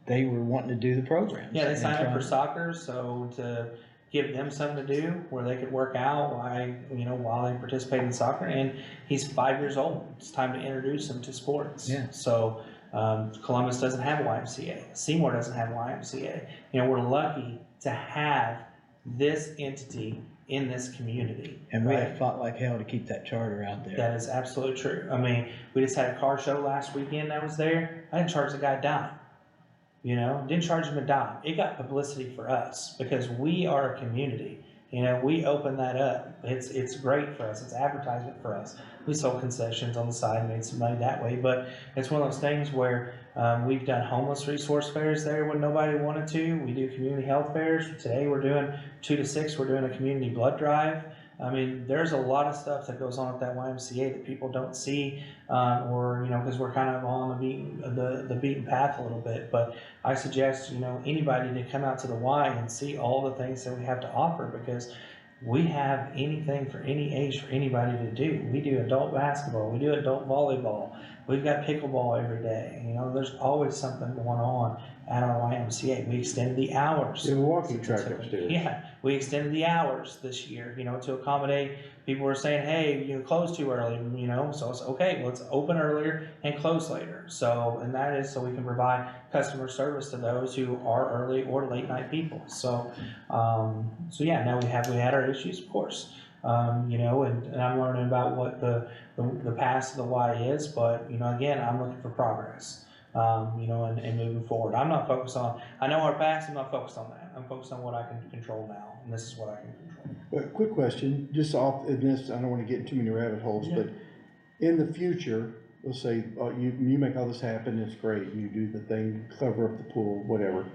Speaker 2: they were wanting to do the programs.
Speaker 8: Yeah, they
Speaker 2: and
Speaker 8: signed up for
Speaker 2: trying-
Speaker 8: soccer, so to give them something to do where they could work out while they participate in soccer. And he's 5 years old. It's time to introduce him to sports.
Speaker 2: Yeah.
Speaker 8: So Columbus doesn't have a YMCA. Seymour doesn't have a YMCA. You know, we're lucky to have this entity in this community.
Speaker 2: And we
Speaker 8: right?
Speaker 2: have fought like hell to keep that charter out there.
Speaker 8: That is absolutely true. I mean, we just had a car show last weekend that was there. I didn't charge the guy a dime. You know, didn't charge him a dime. It got publicity for us because we are a community. You know, we opened that up. It's great for us. It's advertisement for us. We sold concessions on the side, made some money that way. But it's one of those things where we've done homeless resource fairs there when nobody wanted to. We do community health fairs. Today we're doing 2 to 6. We're doing a community blood drive. I mean, there's a lot of stuff that goes on at that YMCA that people don't see, or, you know, because we're kind of on the beaten path a little bit. But I suggest, you know, anybody to come out to the Y and see all the things that we have to offer, because we have anything for any age for anybody to do. We do adult basketball, we do adult volleyball, we've got pickleball every day. You know, there's always something going on at our YMCA. We extended the hours.
Speaker 9: There's a walking track upstairs.
Speaker 8: Yeah, we extended the hours this year, you know, to accommodate. People were saying, hey, you close too early, you know, so it's okay, let's open earlier and close later. So, and that is so we can provide customer service to those who are early or late night people. So, so yeah, now we had our issues, of course. You know, and I'm learning about what the past of the Y is, but, you know, again, I'm looking for progress. You know, and moving forward. I'm not focused on, I know our past, I'm not focused on that. I'm focused on what I can control now, and this is what I can control.
Speaker 9: But quick question, just off in this, I don't wanna get in too many rabbit holes, but in the future, let's say, you make all this happen, it's great, you do the thing, cover up the pool, whatever.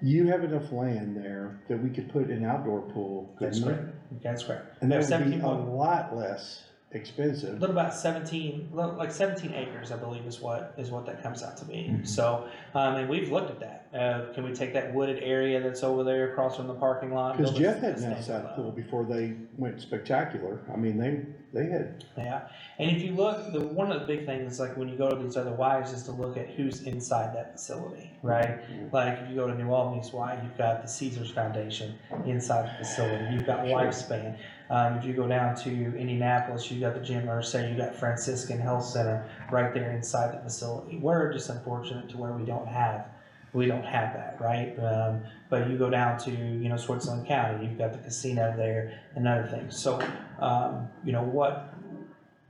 Speaker 9: You have enough land there that we could put an outdoor pool,
Speaker 8: That's
Speaker 9: couldn't we?
Speaker 8: correct. That's correct.
Speaker 9: And
Speaker 8: We
Speaker 9: that
Speaker 8: have
Speaker 9: would be a
Speaker 8: 17
Speaker 9: lot less
Speaker 8: a
Speaker 9: expensive.
Speaker 8: little about 17, like 17 acres, I believe is what that comes out to be. So, and we've looked at that. Can we take that wooded area that's over there across from the parking lot?
Speaker 9: Cause
Speaker 8: build
Speaker 9: Jeff
Speaker 8: a
Speaker 9: had an outside pool before they went spectacular. I mean, they had.
Speaker 8: Yeah, and if you look, one of the big things is like when you go to these other Ys is to look at who's inside that facility, right? Like if you go to New Albany's Y, you've got the Caesars Foundation inside the facility. You've got Lifespan. If you go down to Indianapolis, you've got the gym, or say you got Franciscan Health Center right there inside the facility. We're just unfortunate to where we don't have that, right? But you go down to, you know, Switzerland County, you've got the casino there and other things. So, you know,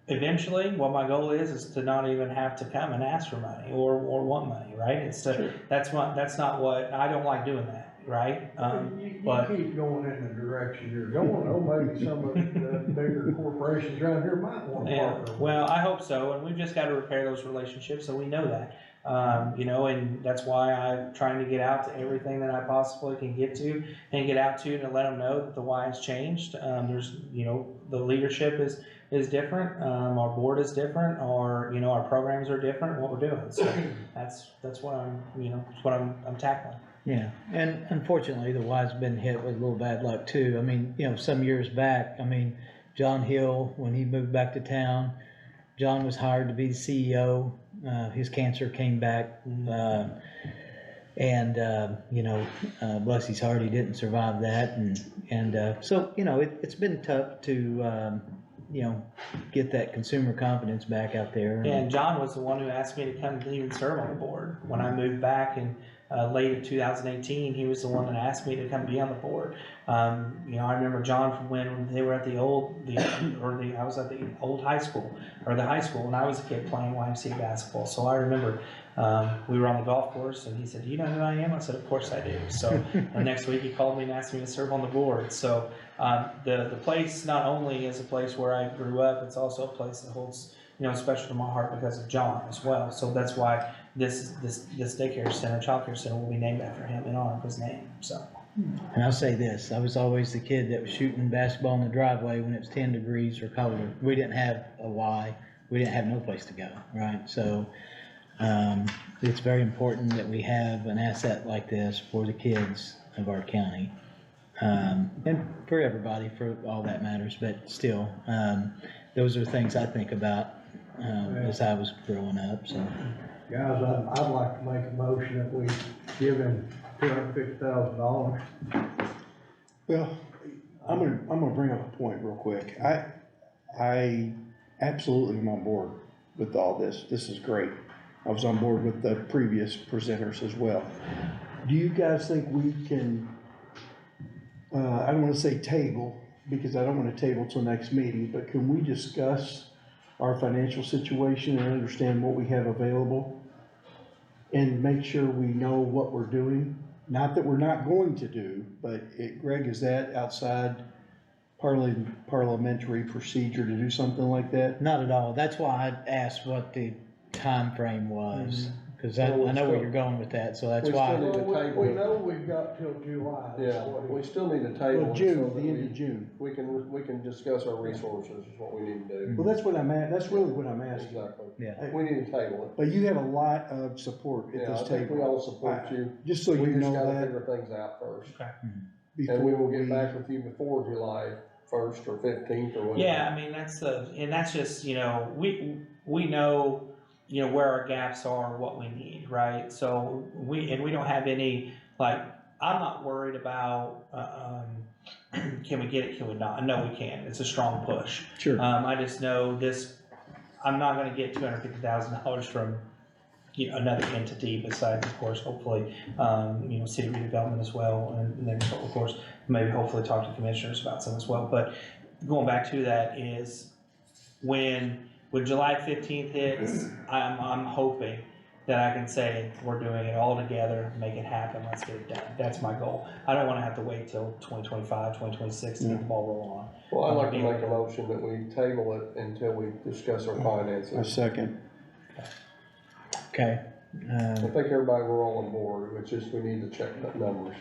Speaker 8: eventually what my goal is to not even have to come and ask for money or want money, right? It's to, that's not what, I don't like doing that. Right?
Speaker 1: You
Speaker 8: but
Speaker 1: keep going in the direction you're going, oh, maybe some of the bigger corporations around here might want to partner.
Speaker 8: Well, I hope so, and we've just got to repair those relationships, so we know that. You know, and that's why I'm trying to get out to everything that I possibly can get to and get out to let them know that the Y has changed. There's, you know, the leadership is different, our board is different, you know, our programs are different, what we're doing. So that's what I'm tackling.
Speaker 2: Yeah, and unfortunately, the Y's been hit with a little bad luck too. I mean, you know, some years back, I mean, John Hill, when he moved back to town, John was hired to be the CEO. His cancer came back, and you know, bless his heart, he didn't survive that, and so you know, it's been tough to you know, get that consumer confidence back out there.
Speaker 8: And John was the one who asked me to come and even serve on the board when I moved back in late in 2018. He was the one that asked me to come be on the board. You know, I remember John from when they were at I was at the old high school, or the high school when I was a kid playing YMCA basketball. So I remember we were on the golf course and he said, "Do you know who I am?" I said, "Of course I do." So the next week he called me and asked me to serve on the board. So the place not only is a place where I grew up, it's also a place that holds, you know, special to my heart because of John as well. So that's why this daycare center, childcare center, will be named after him in honor of his name. So.
Speaker 2: And I'll say this, I was always the kid that was shooting basketball in the driveway when it was 10 degrees or colder. We didn't have a Y, we didn't have no place to go, right? So it's very important that we have an asset like this for the kids of our county. And for everybody, for all that matters, but still, those are things I think about as I was growing up. So,
Speaker 1: Guys, I'd like to make a motion that we give him $250,000.
Speaker 9: Well, I'm gonna bring up a point real quick. I absolutely am on board with all this. This is great. I was on board with the previous presenters as well. Do you guys think we can, I don't wanna say table, because I don't wanna table till next meeting, but can we discuss our financial situation and understand what we have available and make sure we know what we're doing? Not that we're not going to do, but Greg, is that outside parliamentary procedure to do something like that?
Speaker 2: not at all. That's why I asked what the time frame was. cause I know where you're going with that, so that's
Speaker 4: We
Speaker 2: why.
Speaker 4: still need to
Speaker 9: Well,
Speaker 4: table
Speaker 9: we
Speaker 4: it.
Speaker 9: know we've got till July.
Speaker 4: Yeah, we still need to table
Speaker 9: Well,
Speaker 4: it.
Speaker 9: June,
Speaker 4: so
Speaker 9: the
Speaker 4: that
Speaker 9: end of June.
Speaker 4: We can discuss our resources, is what we need to do.
Speaker 9: Well, that's what I'm at, that's really what I'm asking.
Speaker 4: Exactly.
Speaker 2: Yeah.
Speaker 4: We need to table
Speaker 9: But you have a lot of support
Speaker 4: it.
Speaker 9: at
Speaker 4: Yeah, I
Speaker 9: this
Speaker 4: think we
Speaker 9: table.
Speaker 4: all support you.
Speaker 9: Just so
Speaker 4: We
Speaker 9: you
Speaker 4: just
Speaker 9: know
Speaker 4: gotta
Speaker 9: that.
Speaker 4: figure things out first.
Speaker 9: before
Speaker 4: And we will get back with you before July 1st or 15th or whatever.
Speaker 8: Yeah, I mean, and that's just, we know, where our gaps are, what we need, right? So we don't have any, like, I'm not worried about, can we get it, can we not? No, we can, it's a strong push.
Speaker 9: Sure.
Speaker 8: I just know I'm not gonna get $250,000 from, another entity besides, of course, hopefully, city redevelopment as well, and then, of course, maybe hopefully talk to commissioners about some as well, but going back to that is, when July 15th hits, I'm hoping that I can say, we're doing it all together, make it happen, let's get it done, that's my goal. I don't wanna have to wait till 2025, 2026 to get the ball rolling on.
Speaker 4: Well, I'd like to make a motion that we table it until we discuss our
Speaker 9: A
Speaker 4: finances.
Speaker 9: second.
Speaker 2: Okay.
Speaker 4: I think everybody, we're all on board, it's just we need to check the numbers.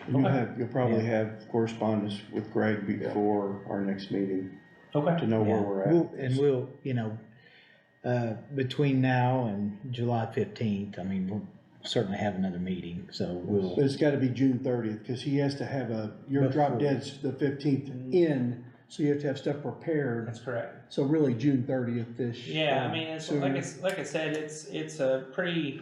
Speaker 9: You'll probably have correspondence with Greg before our next meeting
Speaker 8: Okay.
Speaker 9: to know where we're at.
Speaker 2: We'll, between now and July 15th, I mean, we'll certainly have another meeting, so
Speaker 9: But it's gotta be June 30th, cause he has to have your drop dead's the 15th in, so you have to have stuff prepared.
Speaker 8: That's correct.
Speaker 9: So really June 30th-ish.
Speaker 8: Yeah, I mean, it's, like I said, it's a pretty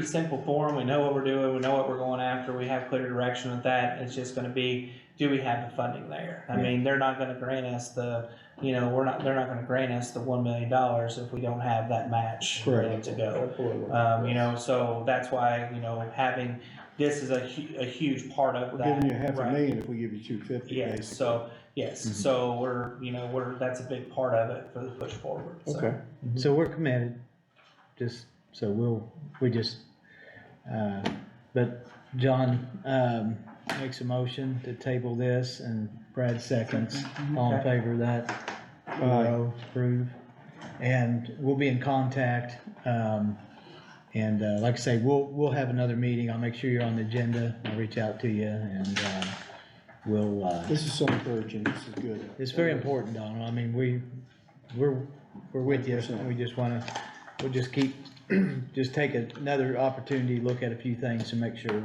Speaker 8: simple form, we know what we're doing, we know what we're going after, we have clear direction with that, it's just gonna be, do we have the funding there? I mean, they're not gonna grant us they're not gonna grant us the $1 million if we don't have that match ready to go.
Speaker 4: Absolutely.
Speaker 8: So that's why, having, this is a huge part of
Speaker 9: We're
Speaker 8: that.
Speaker 9: giving you
Speaker 8: right?
Speaker 9: $500,000 if we give you 250,
Speaker 8: Yes,
Speaker 9: basically.
Speaker 8: so, yes, so that's a big part of it for the push forward, so.
Speaker 9: Okay.
Speaker 2: so we're committed, but John, makes a motion to table this and Brad seconds, all in favor of that?
Speaker 9: Aye.
Speaker 2: Approve, and we'll be in contact, and like I say, we'll have another meeting, I'll make sure you're on the agenda, I'll reach out to you, and we'll,
Speaker 9: This is so encouraging, this is good.
Speaker 2: it's very important, Donald, I mean, we're with you, and we just we'll just keep, just take another opportunity, look at a few things and make sure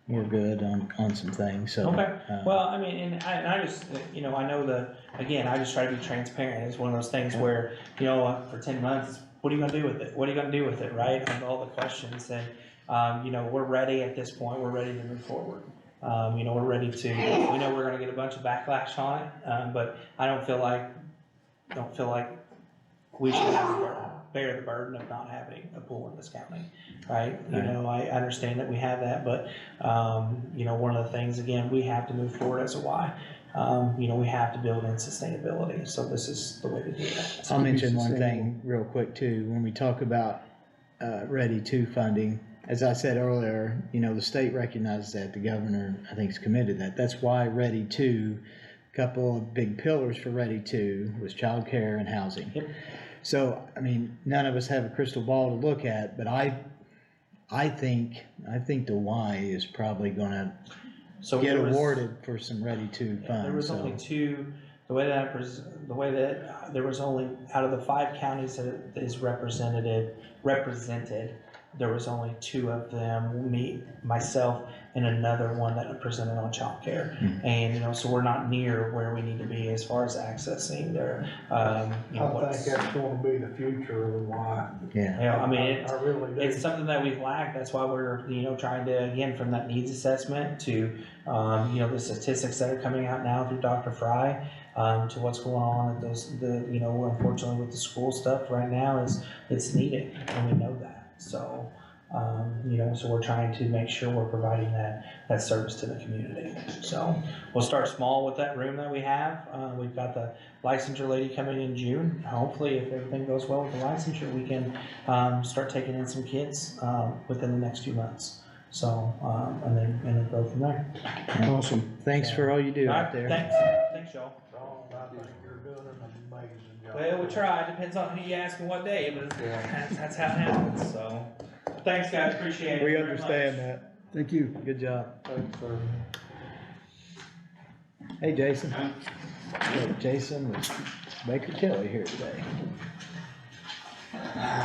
Speaker 2: we're good on some things, so.
Speaker 8: Okay, well, I mean, and I just, I know again, I just try to be transparent, it's one of those things where, for 10 months, what are you gonna do with it? What are you gonna do with it, right? On all the questions, and, we're ready at this point, we're ready to move forward. We're ready to, we know we're gonna get a bunch of backlash on it, but I don't feel like we should bear the burden of not having a pool in this county, right? I understand that we have that, but, one of the things, again, we have to move forward as a Y. We have to build in sustainability, so this is the way to do that.
Speaker 2: I'll mention one thing real quick too, when we talk about, Ready to funding, as I said earlier, the state recognizes that, the governor, I think, is committed to that, that's why Ready to, a couple of big pillars for Ready to was childcare and housing.
Speaker 8: Yep.
Speaker 2: So, I mean, none of us have a crystal ball to look at, but I think the Y is probably gonna get awarded for some Ready to funds.
Speaker 8: There was only two, the way that there was only, out of the 5 counties that is represented, there was only 2 of them, myself, and another one that presented on childcare. And, so we're not near where we need to be as far as accessing their,
Speaker 9: I think that's gonna be the future of the Y.
Speaker 2: Yeah.
Speaker 8: I mean,
Speaker 9: I really do.
Speaker 8: it's something that we've lacked, that's why we're, trying to, again, from that needs assessment to, the statistics that are coming out now through Dr. Fry, to what's going on at unfortunately with the school stuff right now it's needed, and we know that. So, so we're trying to make sure we're providing that service to the community. So we'll start small with that room that we have. We've got the licensure lady coming in June. Hopefully, if everything goes well with the licensure, we can start taking in some kids within the next few months. So, and then go from there.
Speaker 9: Awesome.
Speaker 2: Thanks for all you do
Speaker 8: All
Speaker 2: out
Speaker 8: right,
Speaker 2: there.
Speaker 8: thanks, y'all.
Speaker 9: I think you're doing an amazing job.
Speaker 8: Well, we try. Depends on who you ask and what day, but that's how it happens. So. thanks guys, appreciate it.
Speaker 2: We
Speaker 8: very
Speaker 2: understand
Speaker 8: much.
Speaker 2: that.
Speaker 9: Thank you.
Speaker 2: Good job.
Speaker 6: Thanks, sir.
Speaker 2: Hey, Jason. Look, Jason with Baker Tilly here today.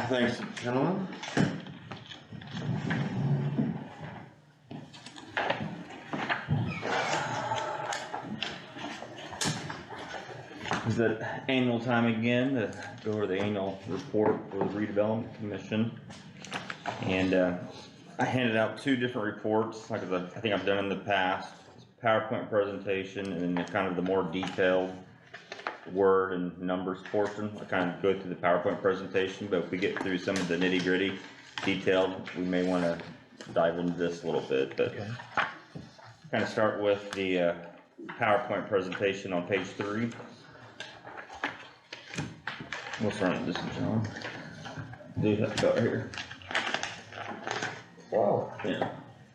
Speaker 10: Thanks, gentlemen. Is it annual time again to go over the annual report for the Redevelopment Commission? And I handed out two different reports, like I think I've done in the past. PowerPoint presentation and then kind of the more detailed word and numbers portion. I kind of go through the PowerPoint presentation, but if we get through some of the nitty gritty detailed, we may want to dive into this a little bit, but
Speaker 2: Okay.
Speaker 10: kind of start with the PowerPoint presentation on page 3. What's wrong with this, John? Do that go right here.
Speaker 4: Wow,
Speaker 10: Yeah.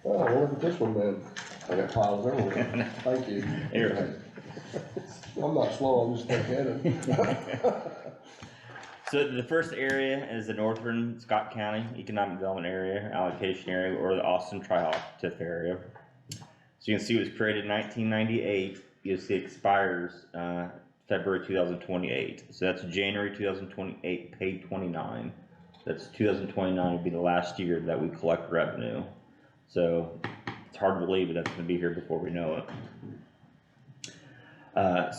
Speaker 4: wow, well, look at this one then. I got piles everywhere. Thank you.
Speaker 10: Here.
Speaker 4: I'm not slow, I'm just thick-headed.
Speaker 10: So the first area is the Northern Scott County Economic Development Area, Allocation Area, or the Austin Tri-Hawk TIF area. So you can see it was created in 1998. You'll see it expires February 2028. So that's January 2028, paid 29. That's 2029 would be the last year that we collect revenue. So it's hard to believe, but that's going to be here before we know it.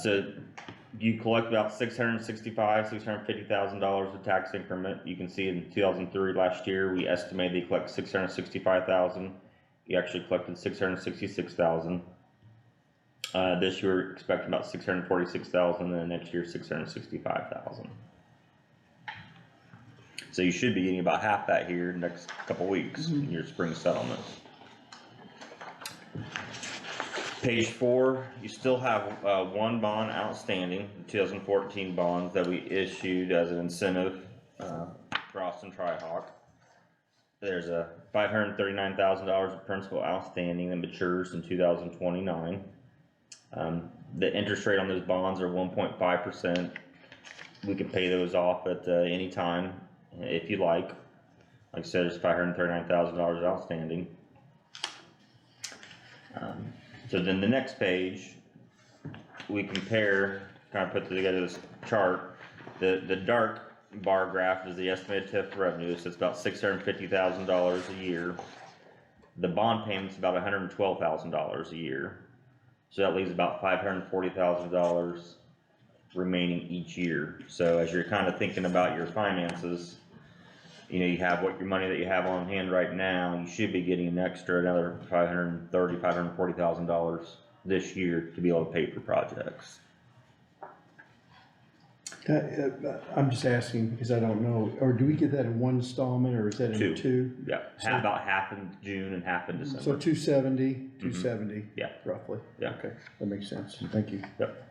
Speaker 10: So you collect about $650,000 of tax increment. You can see in 2003 last year, we estimated they collect $665,000. You actually collected $666,000. This year, we're expecting about $646,000, and then next year, $665,000. So you should be getting about half that here next couple weeks in your spring settlement. Page 4, you still have one bond outstanding, the 2014 bonds that we issued as an incentive for Austin Tri-Hawk. There's a $539,000 of principal outstanding that matures in 2029. The interest rate on those bonds are 1.5%. We can pay those off at any time if you like. Like I said, there's $539,000 outstanding. So then the next page, we compare, kind of put together this chart. The dark bar graph is the estimated TIF revenue, so it's about $650,000 a year. The bond payment's about $112,000 a year. So that leaves about $540,000 remaining each year. So as you're kind of thinking about your finances, you know, you have what your money that you have on hand right now, you should be getting an extra another $530,000, $540,000 this year to be able to pay for projects.
Speaker 9: I'm just asking because I don't know, or do we get that in one installment or is that in two?
Speaker 10: Yeah,
Speaker 9: So-
Speaker 10: about half in June and half in December.
Speaker 9: So 270,
Speaker 10: Yeah.
Speaker 9: roughly.
Speaker 10: Yeah.
Speaker 9: Okay, that makes sense. Thank you.
Speaker 10: Yep.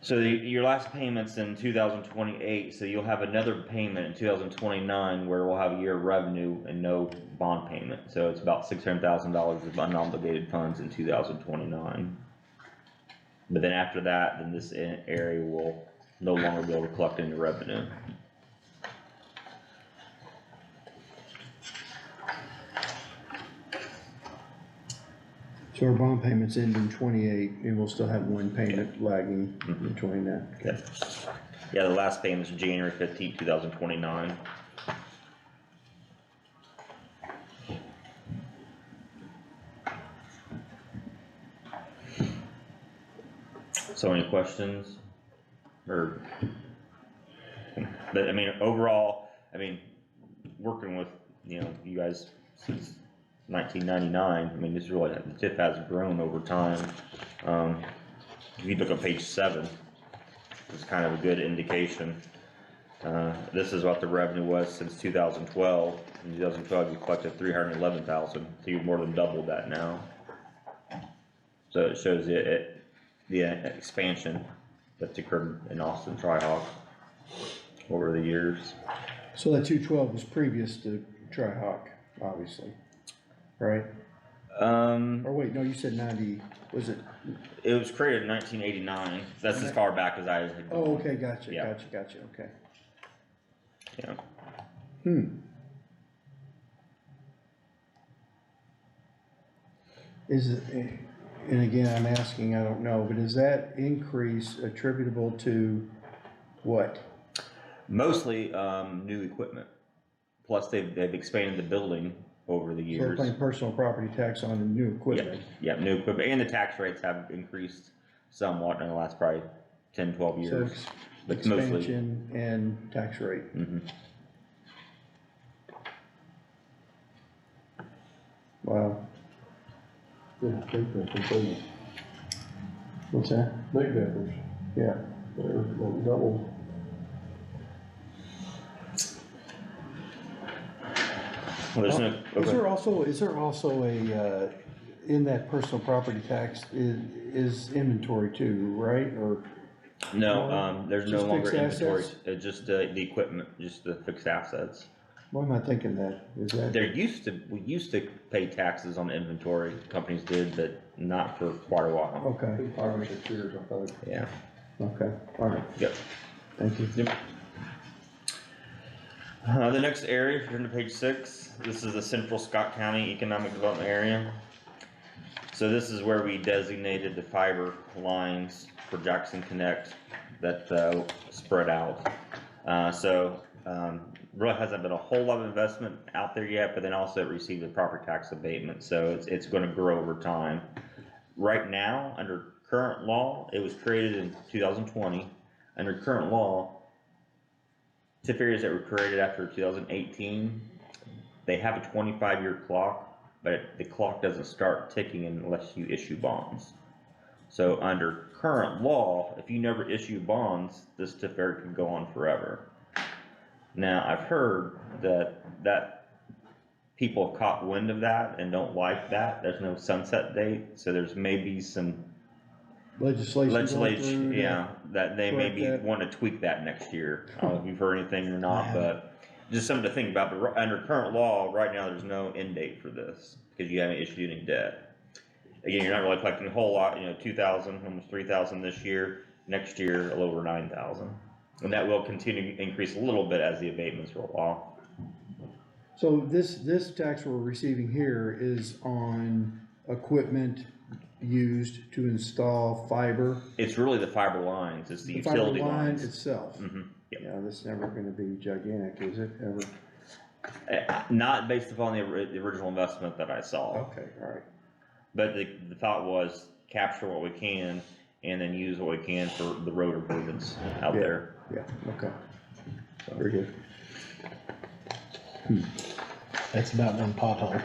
Speaker 10: So your last payment's in 2028, so you'll have another payment in 2029 where we'll have a year of revenue and no bond payment. So it's about $600,000 of unobligated funds in 2029. But then after that, then this area will no longer be able to collect any revenue.
Speaker 9: So our bond payments end in 28 and we'll still have one payment lagging in 29.
Speaker 10: Okay. Yeah, the last payment's January 15th, 2029. So any questions? Or, but I mean, overall, I mean, working with, you know, you guys since 1999, I mean, this really, the TIF has grown over time. If you look at page 7, it's kind of a good indication. This is what the revenue was since 2012. In 2012, you collected $311,000, so you've more than doubled that now. So it shows the expansion that's occurred in Austin Tri-Hawk over the years.
Speaker 9: So that 212 was previous to Tri-Hawk, obviously, right? Or wait, no, you said 90, was it?
Speaker 10: It was created in 1989. That's as far back as I had
Speaker 9: Oh,
Speaker 10: gone.
Speaker 9: okay, gotcha,
Speaker 10: Yeah.
Speaker 9: gotcha, okay.
Speaker 10: Yeah.
Speaker 9: Is it, and again, I'm asking, I don't know, but is that increase attributable to what?
Speaker 10: Mostly, new equipment. Plus they've expanded the building over the
Speaker 9: So
Speaker 10: years.
Speaker 9: they're paying personal property tax on the new equipment.
Speaker 10: Yeah, new equipment, and the tax rates have increased somewhat in the last probably 10, 12
Speaker 9: So
Speaker 10: years. But it's mostly,
Speaker 9: expansion and tax rate.
Speaker 10: mhm.
Speaker 9: Wow.
Speaker 4: Yeah, big difference, isn't it?
Speaker 9: What's that?
Speaker 4: Big difference.
Speaker 9: Yeah.
Speaker 4: They're like double.
Speaker 10: Well, there's no,
Speaker 9: Is there also a, in that personal property tax is inventory too, right? Or
Speaker 10: no, there's no
Speaker 9: Just
Speaker 10: longer
Speaker 9: fixed
Speaker 10: inventory,
Speaker 9: assets?
Speaker 10: just, the equipment, just the fixed assets.
Speaker 9: why am I thinking that? Is that?
Speaker 10: We used to pay taxes on inventory, companies did, but not for quite a while.
Speaker 9: Okay,
Speaker 4: 5 or 6 years, I think.
Speaker 10: Yeah,
Speaker 9: okay, all right,
Speaker 10: yep.
Speaker 9: thank you.
Speaker 10: Yep. The next area, if you turn to page 6, this is the Central Scott County Economic Development Area. So this is where we designated the fiber lines for Jackson Connect that spread out. Really hasn't been a whole lot of investment out there yet, but then also it received a property tax abatement, so it's gonna grow over time. Right now, under current law, it was created in 2020, under current law, TIF areas that were created after 2018, they have a 25-year clock, but the clock doesn't start ticking unless you issue bonds. So under current law, if you never issue bonds, this TIF area could go on forever. Now, I've heard that people have caught wind of that and don't like that. There's no sunset date, so there's maybe some legislation, yeah, that they maybe want to tweak that next year. I don't know if you've heard anything or not, but just something to think about. But under current law, right now, there's no end date for this because you haven't issued any debt. Again, you're not really collecting a whole lot, 2,000, almost 3,000 this year. Next year, a little over 9,000. And that will continue to increase a little bit as the abatements roll off.
Speaker 9: So this tax we're receiving here is on equipment used to install fiber?
Speaker 10: It's really the fiber lines, it's the
Speaker 9: fiber
Speaker 10: utility
Speaker 9: line
Speaker 10: lines.
Speaker 9: itself?
Speaker 10: Yep.
Speaker 9: Yeah, this is never gonna be gigantic, is it, ever?
Speaker 10: Not based upon the original investment that I saw.
Speaker 9: Okay, all right.
Speaker 10: But the thought was capture what we can and then use what we can for the road improvements out there.
Speaker 9: Yeah, okay. Very good.
Speaker 2: That's about one pothole.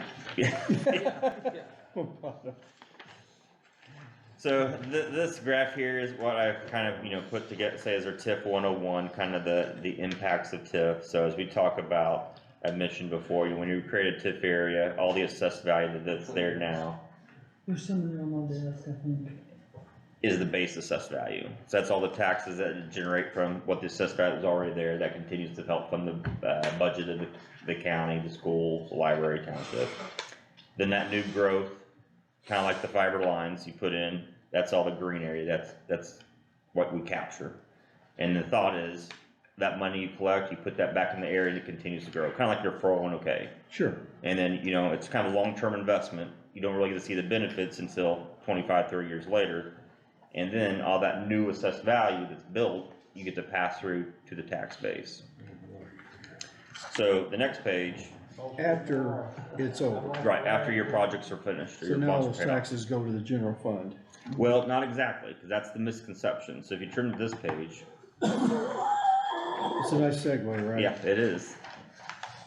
Speaker 10: So this graph here is what I've kind of, put together, say as our TIF 101, kind of the impacts of TIF. So as we talk about, I mentioned before, when you create a TIF area, all the assessed value that's there now
Speaker 7: There's something on all this, I think.
Speaker 10: is the base assessed value. So that's all the taxes that generate from what the assessed value is already there that continues to help fund the budget of the county, the school, the library, township. Then that new growth, kind of like the fiber lines you put in, that's all the green area, that's what we capture. And the thought is, that money you collect, you put that back in the area and it continues to grow, kind of like your 401k.
Speaker 9: Sure.
Speaker 10: And then, it's kind of a long-term investment. You don't really get to see the benefits until 25, 30 years later. And then all that new assessed value that's built, you get to pass through to the tax base. So the next page.
Speaker 9: After it's over.
Speaker 10: Right, after your projects are finished or
Speaker 9: So
Speaker 10: your
Speaker 9: now
Speaker 10: bonds
Speaker 9: those
Speaker 10: are paid off.
Speaker 9: taxes go to the general fund.
Speaker 10: Well, not exactly, because that's the misconception. So if you turn to this page.
Speaker 9: It's a nice segue, right?
Speaker 10: Yeah, it is.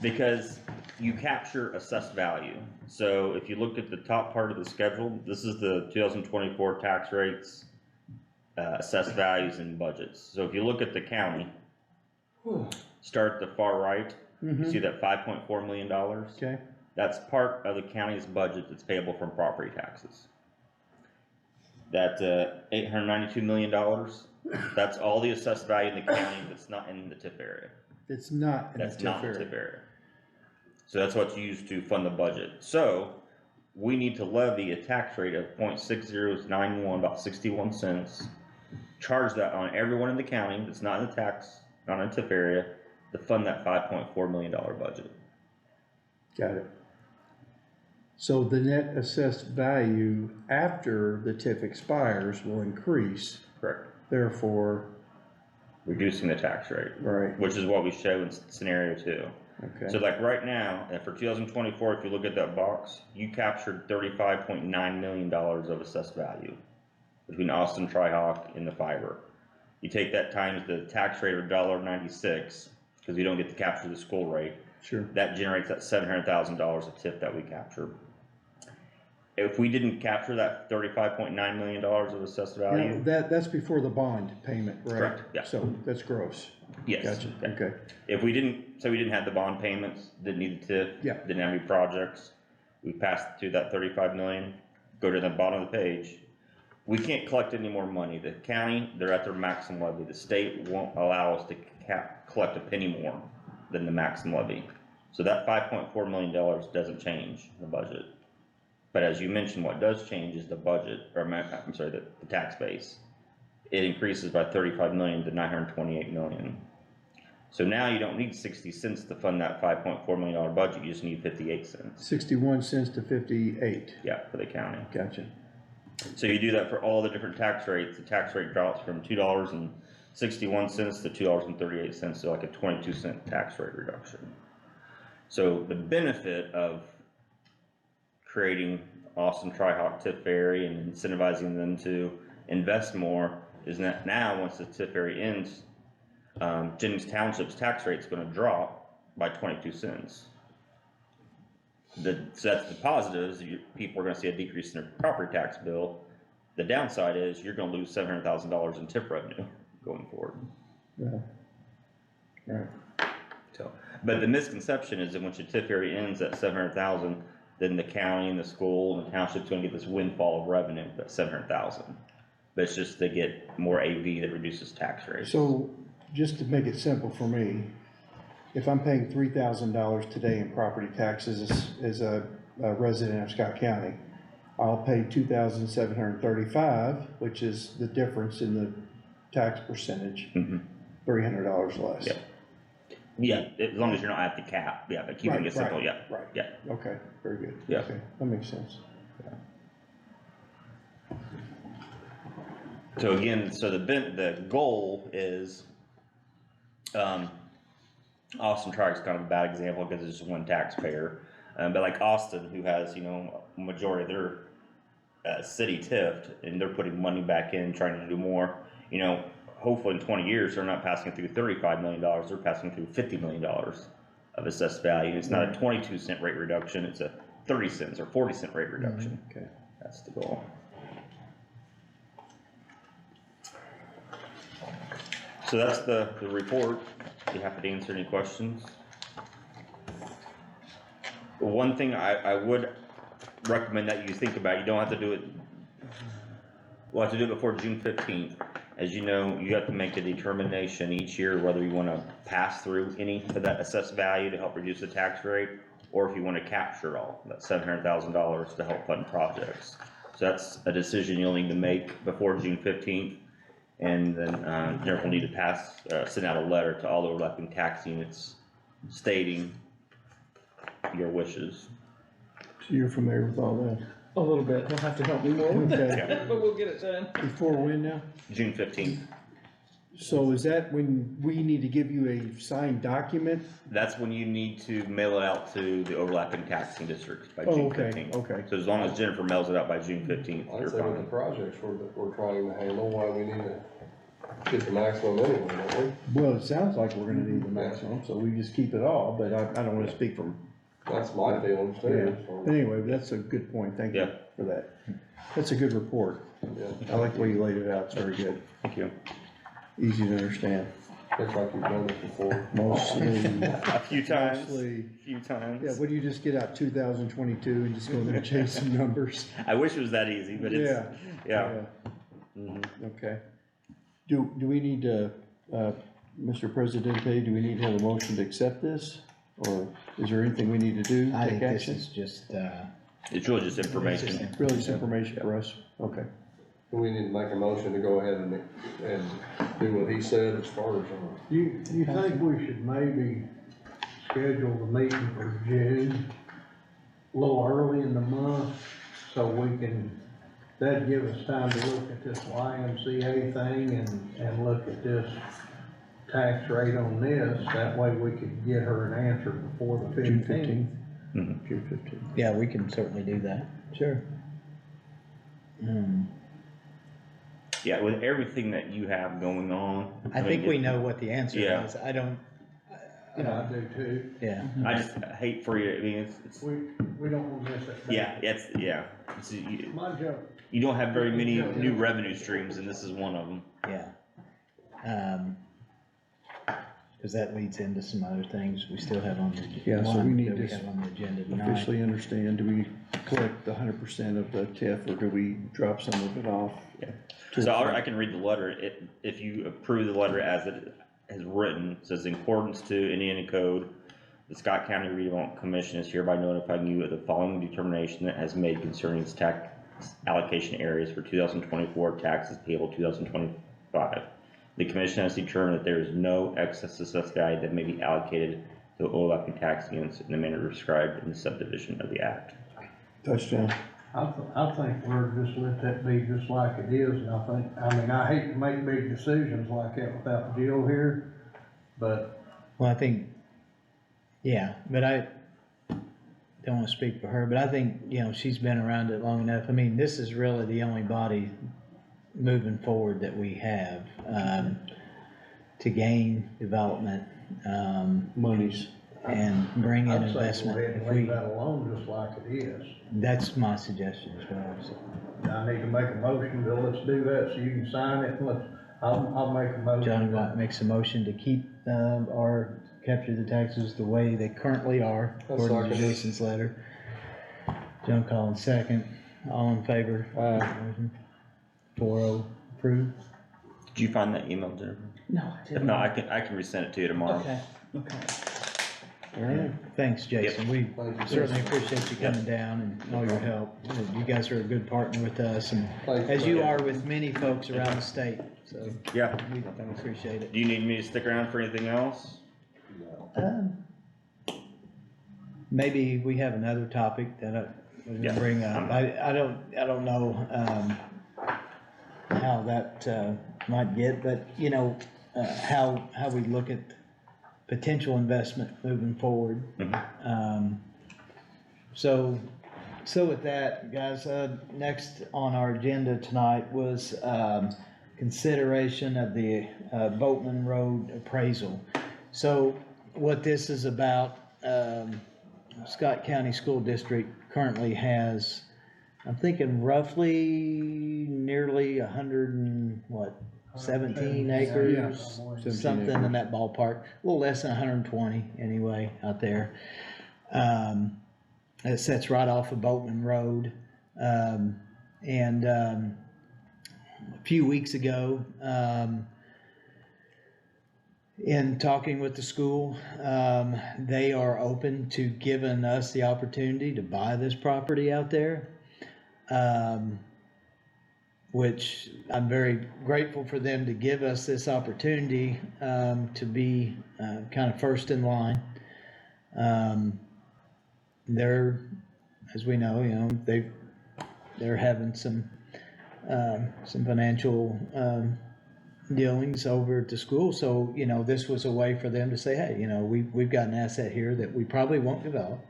Speaker 10: Because you capture assessed value. So if you look at the top part of the schedule, this is the 2024 tax rates, assessed values and budgets. So if you look at the county, start at the far right, you see that $5.4 million.
Speaker 9: Okay.
Speaker 10: That's part of the county's budget that's payable from property taxes. That $892 million, that's all the assessed value in the county that's not in the TIF area.
Speaker 9: It's not in the
Speaker 10: That's not
Speaker 9: TIF
Speaker 10: in the
Speaker 9: area.
Speaker 10: TIF area. So that's what's used to fund the budget. So we need to levy a tax rate of 0.6091, about 61 cents. Charge that on everyone in the county that's not in the tax, not in the TIF area. to fund that $5.4 million budget.
Speaker 9: Got it. So the net assessed value after the TIF expires will increase,
Speaker 10: Correct.
Speaker 9: therefore,
Speaker 10: Reducing the tax rate,
Speaker 9: right,
Speaker 10: which is what we show in scenario 2.
Speaker 9: okay.
Speaker 10: So like right now, and for 2024, if you look at that box, you captured $35.9 million of assessed value between Austin, Tri-Hawk, and the fiber. You take that times the tax rate of $1.96, because you don't get to capture the school rate,
Speaker 9: Sure.
Speaker 10: that generates that $700,000 of TIF that we captured. If we didn't capture that $35.9 million of assessed
Speaker 9: Now,
Speaker 10: value,
Speaker 9: that's before the bond payment, right?
Speaker 10: Correct, yeah.
Speaker 9: So that's gross.
Speaker 10: yes.
Speaker 9: Gotcha,
Speaker 10: yeah.
Speaker 9: okay.
Speaker 10: If we didn't, say we didn't have the bond payments, didn't need the TIF,
Speaker 9: Yeah.
Speaker 10: didn't have any projects, we passed through that 35 million, go to the bottom of the page, we can't collect any more money. The county, they're at their maximum levy. The state won't allow us to collect a penny more than the maximum levy. So that $5.4 million doesn't change the budget. But as you mentioned, what does change is the budget, or I'm sorry, the tax base. It increases by 35 million to 928 million. So now you don't need 60 cents to fund that $5.4 million budget, you just need 58 cents.
Speaker 9: 61 cents to 58.
Speaker 10: Yeah, for the county.
Speaker 9: Gotcha.
Speaker 10: So you do that for all the different tax rates, the tax rate drops from $2.61 to $2.38, so like a 22-cent tax rate reduction. So the benefit of creating Austin Tri-Hawk TIF area and incentivizing them to invest more is that now, once the TIF area ends, Jennings Township's tax rate is going to drop by 22 cents. So that's the positives. People are going to see a decrease in their property tax bill. The downside is you're going to lose $700,000 in TIF revenue going forward.
Speaker 9: Yeah. Right.
Speaker 10: So, but the misconception is that once your TIF area ends at 700,000, then the county and the school and the township's going to get this windfall of revenue, that's 700,000. But it's just to get more AV that reduces tax rates.
Speaker 9: So just to make it simple for me, if I'm paying $3,000 today in property taxes as a resident of Scott County, I'll pay $2,735, which is the difference in the tax percentage, $300 less.
Speaker 10: Yep. Yeah, as long as you're not at the cap, yeah, but keeping it simple, yeah.
Speaker 9: Right.
Speaker 10: Yeah.
Speaker 9: Okay, very good.
Speaker 10: Yeah.
Speaker 9: Okay, that makes sense.
Speaker 10: So again, so the goal is, Austin Tri is kind of a bad example because it's just one taxpayer. But like Austin, who has, a majority of their city TIF'd, and they're putting money back in, trying to do more, hopefully in 20 years, they're not passing through $35 million, they're passing through $50 million of assessed value. It's not a 22-cent rate reduction, it's a 30 cents or 40-cent rate reduction.
Speaker 9: Okay.
Speaker 10: That's the goal. So that's the report. Be happy to answer any questions. One thing I would recommend that you think about, you don't have to do it, we'll have to do it before June 15th. As you know, you have to make a determination each year whether you want to pass through any of that assessed value to help reduce the tax rate, or if you want to capture all, that $700,000 to help fund projects. So that's a decision you'll need to make before June 15th. And then Jennifer will need to send out a letter to all the overlapping tax units stating your wishes.
Speaker 9: So you're familiar with all that?
Speaker 7: A little bit, he'll have to help me more with
Speaker 9: Okay.
Speaker 7: that, but we'll get it done.
Speaker 9: Before when now?
Speaker 10: June 15th.
Speaker 9: So is that when we need to give you a signed document?
Speaker 10: That's when you need to mail it out to the overlapping taxing districts by
Speaker 9: Oh,
Speaker 10: June
Speaker 9: okay,
Speaker 10: 15th.
Speaker 9: okay.
Speaker 10: So as long as Jennifer mails it out by June 15th,
Speaker 4: I'd
Speaker 10: you're
Speaker 4: say with the
Speaker 10: fine.
Speaker 4: projects we're trying to handle, why we need to get the maximum anyway, don't we?
Speaker 9: Well, it sounds like we're gonna need the maximum, so we just keep it all, but I don't wanna speak from,
Speaker 4: That's my feelings
Speaker 9: yeah.
Speaker 4: too, so,
Speaker 9: Anyway, that's a good point, thank you
Speaker 10: Yeah.
Speaker 9: for that. That's a good report.
Speaker 4: yeah.
Speaker 9: I like the way you laid it out, it's very good,
Speaker 10: Thank you.
Speaker 9: easy to understand.
Speaker 4: Looks like you've done this before.
Speaker 9: Mostly,
Speaker 10: A few times.
Speaker 9: mostly,
Speaker 10: Few times.
Speaker 9: yeah, what do you just get out 2022 and just go in there and change some numbers?
Speaker 10: I wish it was that easy, but it's, yeah. Mhm.
Speaker 9: Okay. Do we need to, Mr. Presidente, do we need to have a motion to accept this? Or is there anything we need to do,
Speaker 2: I
Speaker 9: take
Speaker 2: think this
Speaker 9: action?
Speaker 2: is just,
Speaker 10: It's really just information.
Speaker 9: Really, just information for us, okay.
Speaker 4: we need to make a motion to go ahead and do what he said as far as,
Speaker 9: You think we should maybe schedule the meeting for June, a little early in the month, so we can, that'd give us time to look at this YMCA thing and look at this tax rate on this, that way we could get her an answer before the 15th.
Speaker 10: June 15th.
Speaker 2: Yeah, we can certainly do that, sure.
Speaker 10: Yeah, with everything that you have going on.
Speaker 2: I think we know what the answer
Speaker 10: Yeah.
Speaker 2: is, I don't,
Speaker 9: Yeah, I do too.
Speaker 2: yeah.
Speaker 10: I just hate for you, I mean, it's,
Speaker 9: We don't wanna miss it.
Speaker 10: yeah, you,
Speaker 9: My job.
Speaker 10: you don't have very many new revenue streams, and this is one of them.
Speaker 2: Yeah. Cause that leads into some other things we still have on the.
Speaker 9: Yeah, so we
Speaker 2: one
Speaker 9: need
Speaker 2: that we
Speaker 9: to
Speaker 2: have on the agenda tonight.
Speaker 9: Officially understand, do we collect the 100% of the TIF, or do we drop some of it off?
Speaker 10: So I can read the letter, if you approve the letter as it is written, it says in accordance to Indiana Code, the Scott County Redevelopment Commission is hereby notifying you of the following determination that has made concerning its tax allocation areas for 2024 taxes payable 2025. The commission has determined that there is no excess assessed value that may be allocated to overlapping tax units in the manner described in the subdivision of the act.
Speaker 9: Touchdown. I think we're just let that be just like it is, and I hate to make big decisions like that without Jill here, but.
Speaker 2: Well, I think, yeah, but I don't wanna speak for her, but I think, she's been around it long enough. I mean, this is really the only body moving forward that we have, to gain development,
Speaker 9: Monies.
Speaker 2: and bring in
Speaker 9: I'd say
Speaker 2: investment.
Speaker 9: go ahead
Speaker 2: If
Speaker 9: and leave
Speaker 2: we,
Speaker 9: that alone just like it is.
Speaker 2: that's my suggestion as well, so.
Speaker 9: I need to make a motion, Bill, let's do that, so you can sign it, and I'll make a motion.
Speaker 2: John Watt makes a motion to keep, or capture the taxes the way they currently are,
Speaker 4: I'll
Speaker 2: according to
Speaker 4: second it.
Speaker 2: Jason's letter. John Collins second, all in favor? Motion. 4-0 approved.
Speaker 10: Did you find that email, Jennifer?
Speaker 7: No, I
Speaker 10: If
Speaker 7: didn't.
Speaker 10: not, I can resend it to you tomorrow.
Speaker 7: Okay, okay.
Speaker 2: Thanks, Jason, we
Speaker 4: thank you.
Speaker 2: certainly appreciate you coming down and all your help. You guys are a good partner with us, and
Speaker 4: Thank
Speaker 2: as you are with many folks around the state, so
Speaker 10: Yeah.
Speaker 2: we appreciate it.
Speaker 10: Do you need me to stick around for anything else?
Speaker 2: Maybe we have another topic that I was
Speaker 10: Yeah.
Speaker 2: gonna bring up. I don't know, how that, might get, but, how we look at potential investment moving forward. So with that, guys, next on our agenda tonight was, consideration of the, Boatman Road appraisal. So what this is about, Scott County School District currently has, I'm thinking roughly nearly 17 acres,
Speaker 9: Yeah,
Speaker 2: something
Speaker 9: 17
Speaker 2: in that ballpark, a little less than 120 anyway out there. It sits right off of Boatman Road. A few weeks ago, in talking with the school, they are open to giving us the opportunity to buy this property out there. Which I'm very grateful for them to give us this opportunity, to be, kind of first in line. They're, as we know, they're having some financial, dealings over at the school. So, this was a way for them to say, hey, we've got an asset here that we probably won't develop.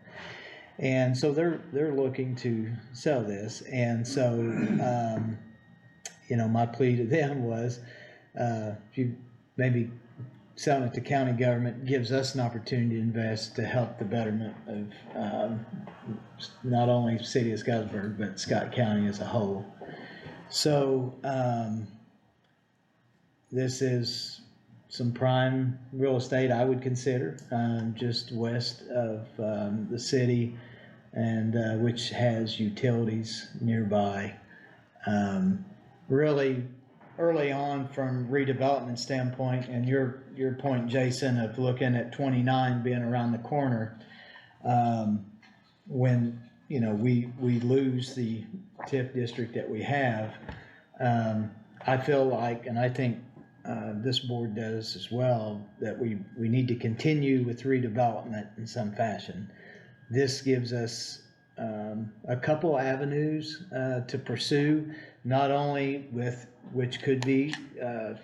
Speaker 2: And so they're looking to sell this. And so, my plea to them was, if you maybe selling it to county government gives us an opportunity to invest to help the betterment of, not only the city of Scottsburg, but Scott County as a whole. So, this is some prime real estate I would consider, just west of, the city, and, which has utilities nearby. Really early on from redevelopment standpoint, and your point, Jason, of looking at 29 being around the corner, when, we lose the TIF district that we have, I feel like, and I think, this board does as well, that we need to continue with redevelopment in some fashion. This gives us, a couple avenues, to pursue, not only with, which could be,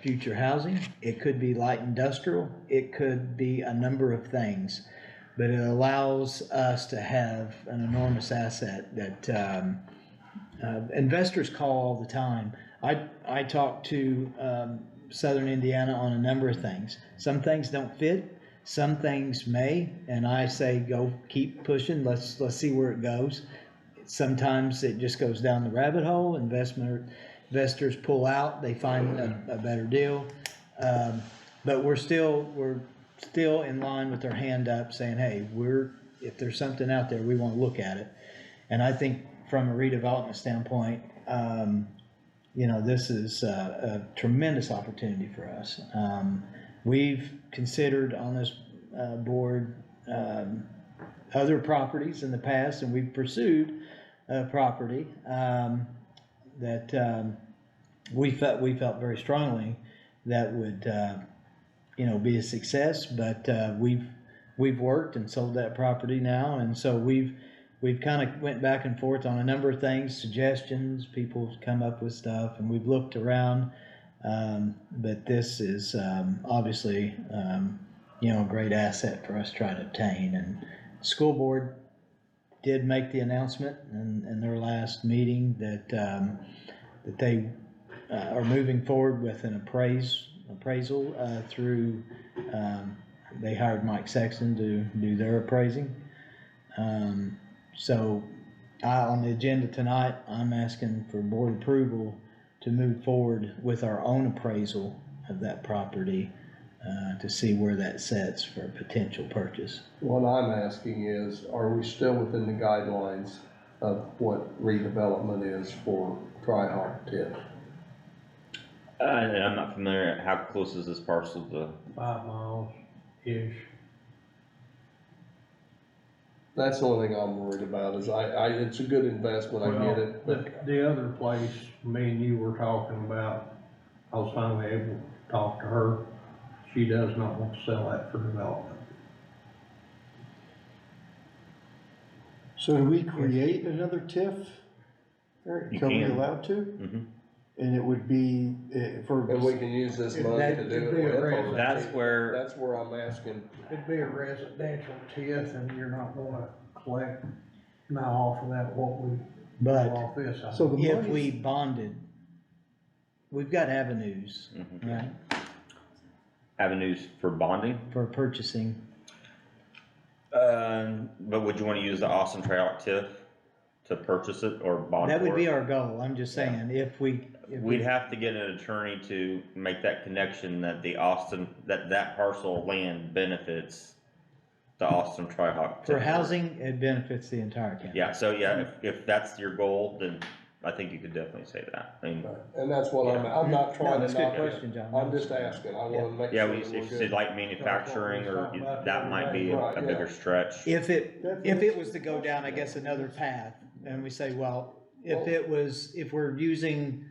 Speaker 2: future housing, it could be light industrial, it could be a number of things. But it allows us to have an enormous asset that, investors call all the time. I talk to, Southern Indiana on a number of things. Some things don't fit, some things may, and I say, go keep pushing, let's see where it goes. Sometimes it just goes down the rabbit hole, investors pull out, they find a better deal. But we're still in line with our hand up saying, hey, if there's something out there, we wanna look at it. And I think from a redevelopment standpoint, this is a tremendous opportunity for us. We've considered on this board other properties in the past, and we've pursued a property that we felt very strongly that would be a success. But we've worked and sold that property now, and so we've kind of went back and forth on a number of things, suggestions, people come up with stuff, and we've looked around. But this is obviously a great asset for us to try to obtain. And school board did make the announcement in their last meeting that they are moving forward with an appraisal through. They hired Mike Sexton to do their appraising. So on the agenda tonight, I'm asking for board approval to move forward with our own appraisal of that property to see where that sets for potential purchase.
Speaker 4: What I'm asking is, are we still within the guidelines of what redevelopment is for Tri-Hawk TIF?
Speaker 10: And I'm not familiar, how close is this parcel to?
Speaker 6: 5 miles-ish.
Speaker 4: That's the only thing I'm worried about is it's a good investment, I get it, but.
Speaker 6: The other place me and you were talking about, I was finally able to talk to her. She does not want to sell that for development.
Speaker 9: So do we create another TIF? Eric,
Speaker 10: You
Speaker 9: are we
Speaker 10: can.
Speaker 9: allowed to?
Speaker 10: Mm-hmm.
Speaker 9: And it would be for.
Speaker 4: And we can use this money to do it with.
Speaker 10: That's where,
Speaker 4: That's where I'm asking.
Speaker 6: It'd be a residential TIF and you're not gonna collect now off of that what we do
Speaker 2: But
Speaker 6: off this.
Speaker 9: So the
Speaker 2: if
Speaker 9: money's-
Speaker 2: we bonded, we've got avenues,
Speaker 10: Mhm.
Speaker 2: right,
Speaker 10: avenues for bonding.
Speaker 2: for purchasing.
Speaker 10: But would you wanna use the Austin Trail TIF to purchase it or bond for it?
Speaker 2: That would be our goal, I'm just saying, if we.
Speaker 10: We'd have to get an attorney to make that connection that that parcel of land benefits the Austin Tri-Hawk.
Speaker 2: For housing, it benefits the entire county.
Speaker 10: Yeah, so yeah, if that's your goal, then I think you could definitely say that. I mean,
Speaker 4: And that's what I'm not trying
Speaker 2: No,
Speaker 4: to
Speaker 2: that's a good
Speaker 4: knock it.
Speaker 2: question, John.
Speaker 4: I'm just asking, I wanna make
Speaker 10: yeah,
Speaker 4: sure
Speaker 10: we,
Speaker 4: that we're
Speaker 10: if you
Speaker 4: good.
Speaker 10: said like manufacturing or that might be
Speaker 4: Right,
Speaker 10: a
Speaker 4: yeah.
Speaker 10: bigger stretch.
Speaker 2: If it was to go down, I guess, another path, and we say, well, if we're using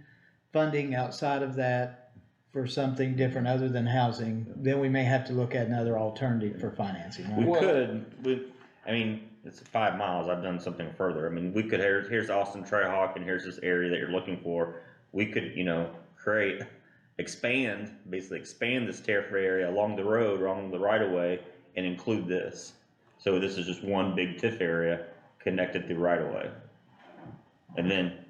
Speaker 2: funding outside of that for something different other than housing, then we may have to look at another alternative for financing,
Speaker 10: We
Speaker 2: right?
Speaker 10: I mean, it's 5 miles, I've done something further, I mean, we could, here's Austin Trailhawk and here's this area that you're looking for. We could, basically expand this TIF area along the road, or along the right of way, and include this. So this is just one big TIF area connected through right of way. And then,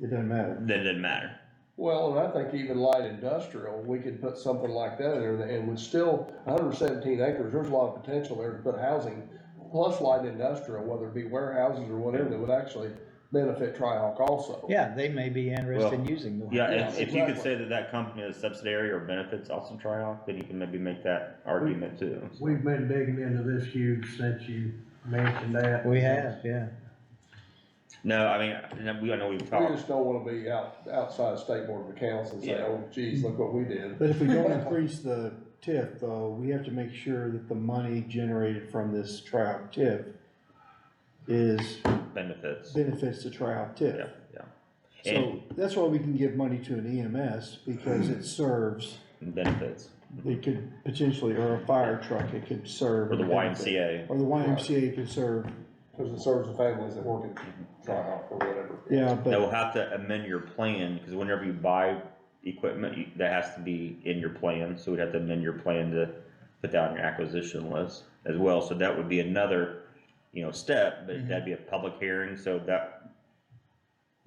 Speaker 9: It doesn't matter.
Speaker 10: then it doesn't matter.
Speaker 4: Well, and I think even light industrial, we could put something like that in there, and with still 117 acres, there's a lot of potential there to put housing, plus light industrial, whether it be warehouses or whatever, that would actually benefit Tri-Hawk also.
Speaker 2: Yeah, they may be interested in
Speaker 10: Well,
Speaker 2: using the.
Speaker 10: Yeah,
Speaker 4: Yeah,
Speaker 10: if you could
Speaker 4: exactly.
Speaker 10: say that company is subsidiary or benefits Austin Tri-Hawk, then you can maybe make that argument too.
Speaker 6: We've been digging into this huge since you mentioned that.
Speaker 2: We have, yeah.
Speaker 10: No, I mean, I know we've
Speaker 4: We
Speaker 10: talked,
Speaker 4: just don't wanna be outside State Board of Accounts and say,
Speaker 10: Yeah.
Speaker 4: oh geez, look what we did.
Speaker 9: But if we don't increase the TIF though, we have to make sure that the money generated from this Tri-Hawk TIF benefits the Tri-Hawk TIF.
Speaker 10: yeah, yeah.
Speaker 9: So that's why we can give money to an EMS, because it serves,
Speaker 10: benefits,
Speaker 9: it could potentially, or a fire truck, it could serve.
Speaker 10: or the YMCA.
Speaker 9: Or the YMCA could serve,
Speaker 4: Cause it serves the families that work at Tri-Hawk or whatever.
Speaker 9: yeah,
Speaker 10: That
Speaker 9: but,
Speaker 10: will have to amend your plan, cause whenever you buy equipment, that has to be in your plan, so we'd have to amend your plan to put that on your acquisition list as well, so that would be another, step, but that'd be a public hearing, so that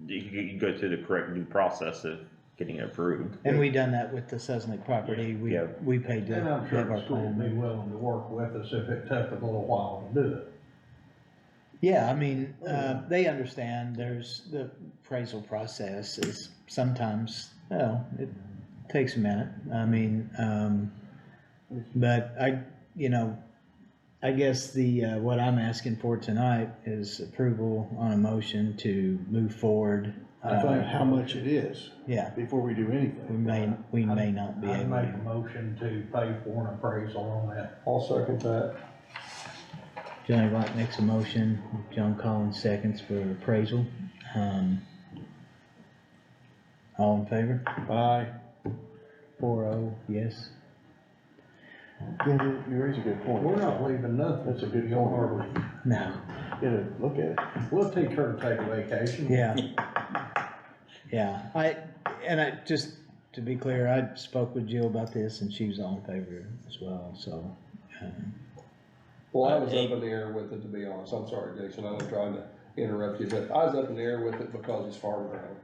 Speaker 10: you go through the correct due process of getting it approved.
Speaker 2: And we done that with the Susnick property,
Speaker 10: Yeah.
Speaker 2: we paid to
Speaker 6: And I'm sure
Speaker 2: have our
Speaker 6: the school would be
Speaker 2: plan.
Speaker 6: willing to work with us if it took a little while to do it.
Speaker 2: Yeah, I mean, they understand there's the appraisal process is sometimes, well, it takes a minute, I mean, but I guess what I'm asking for tonight is approval on a motion to move forward.
Speaker 9: find out how much it is
Speaker 2: Yeah,
Speaker 9: before we do anything.
Speaker 2: we may not be
Speaker 6: I'd
Speaker 2: able
Speaker 6: make a
Speaker 2: to.
Speaker 6: motion to pay for an appraisal on that.
Speaker 4: I'll second that.
Speaker 2: Johnny White makes a motion, John Collins seconds for appraisal. All in favor?
Speaker 9: Aye.
Speaker 2: 4-0, yes.
Speaker 9: Yeah, you raise a good point.
Speaker 6: We're not leaving nothing.
Speaker 9: That's a good
Speaker 6: to
Speaker 9: point.
Speaker 6: Harbor.
Speaker 2: No,
Speaker 9: Gotta look at it.
Speaker 6: We'll teach her to take a vacation.
Speaker 2: yeah. Yeah, just to be clear, I spoke with Jill about this and she was all in favor as well, so.
Speaker 4: Well, I was up in the air with it, to be honest. I'm sorry, Jason, I'm trying to interrupt you, but I was up in the air with it because it's farm ground.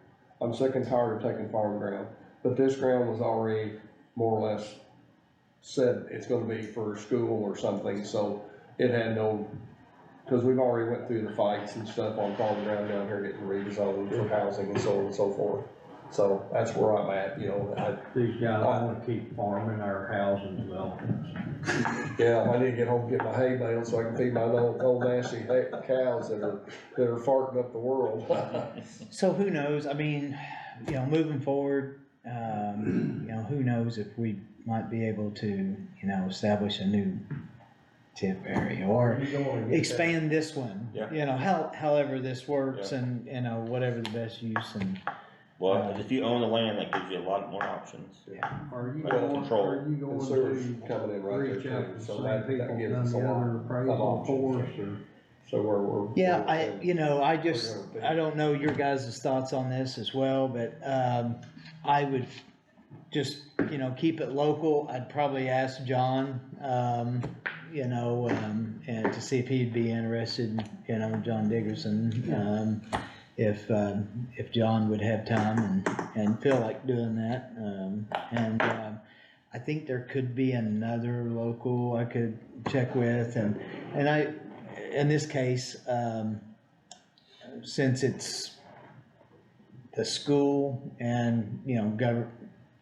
Speaker 4: I'm sick and tired of taking farm ground, but this ground was already more or less said it's gonna be for school or something, so it had no, cause we've already went through the fights and stuff on farm ground down here getting rezoned for housing and so on and so forth. So that's where I'm at,
Speaker 6: These guys wanna keep farming our housing developments.
Speaker 4: Yeah, I need to get home and get my hay baled so I can feed my old nasty cows that are farting up the world.
Speaker 2: So who knows, I mean, moving forward, who knows if we might be able to, establish a new tip area or expand this one.
Speaker 10: Yeah.
Speaker 2: However this works and, whatever the best use and.
Speaker 10: Well, if you own the land, that gives you a lot more options.
Speaker 6: Are you
Speaker 10: Like
Speaker 6: going,
Speaker 10: control.
Speaker 6: are you
Speaker 4: The
Speaker 6: going
Speaker 4: sewer's
Speaker 6: to
Speaker 4: coming in right
Speaker 6: reach
Speaker 4: there
Speaker 6: out
Speaker 4: too,
Speaker 6: to the
Speaker 4: so
Speaker 6: same
Speaker 4: that
Speaker 6: people
Speaker 4: gives
Speaker 6: done
Speaker 4: us a
Speaker 6: the
Speaker 4: lot
Speaker 6: other
Speaker 4: of
Speaker 6: appraisal for us,
Speaker 4: options.
Speaker 6: or?
Speaker 4: So we're.
Speaker 2: Yeah, I don't know your guys' thoughts on this as well, but, I would just, keep it local. I'd probably ask John, and to see if he'd be interested, John Dickerson, if John would have time and feel like doing that. I think there could be another local I could check with and in this case, since it's the school and,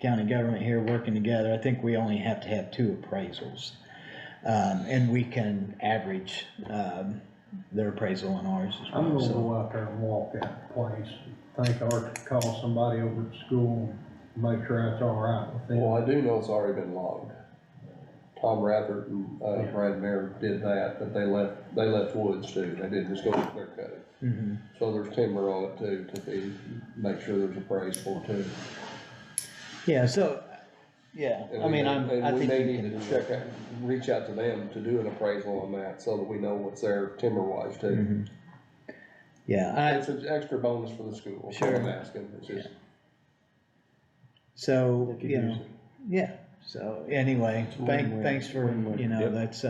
Speaker 2: county government here working together, I think we only have to have 2 appraisals. And we can average, their appraisal on ours as
Speaker 6: I'm
Speaker 2: well,
Speaker 6: gonna
Speaker 2: so.
Speaker 6: go out there and walk that place, think I ought to call somebody over at school, and make sure that's all right with them.
Speaker 4: Well, I do know it's already been logged. Tom Rathert and, Brad Mayer did that, but they left woods too, they didn't just go clear cut it.
Speaker 2: Mhm.
Speaker 4: So there's timber on it too, make sure there's appraised for too.
Speaker 2: Yeah, so, yeah,
Speaker 4: And
Speaker 2: I mean, I
Speaker 4: we
Speaker 2: think
Speaker 4: may
Speaker 2: we
Speaker 4: need
Speaker 2: can
Speaker 4: to
Speaker 2: do
Speaker 4: check out, reach out to them to do an appraisal on that, so that we know what's there timber wise too.
Speaker 2: Mhm. Yeah,
Speaker 4: It's an extra bonus for the school, that's what I'm asking, it's just.
Speaker 2: so,
Speaker 9: They could use it.
Speaker 2: yeah, so anyway,
Speaker 9: win-win,
Speaker 2: thanks for,
Speaker 9: win-win.
Speaker 10: Yep.
Speaker 2: that's,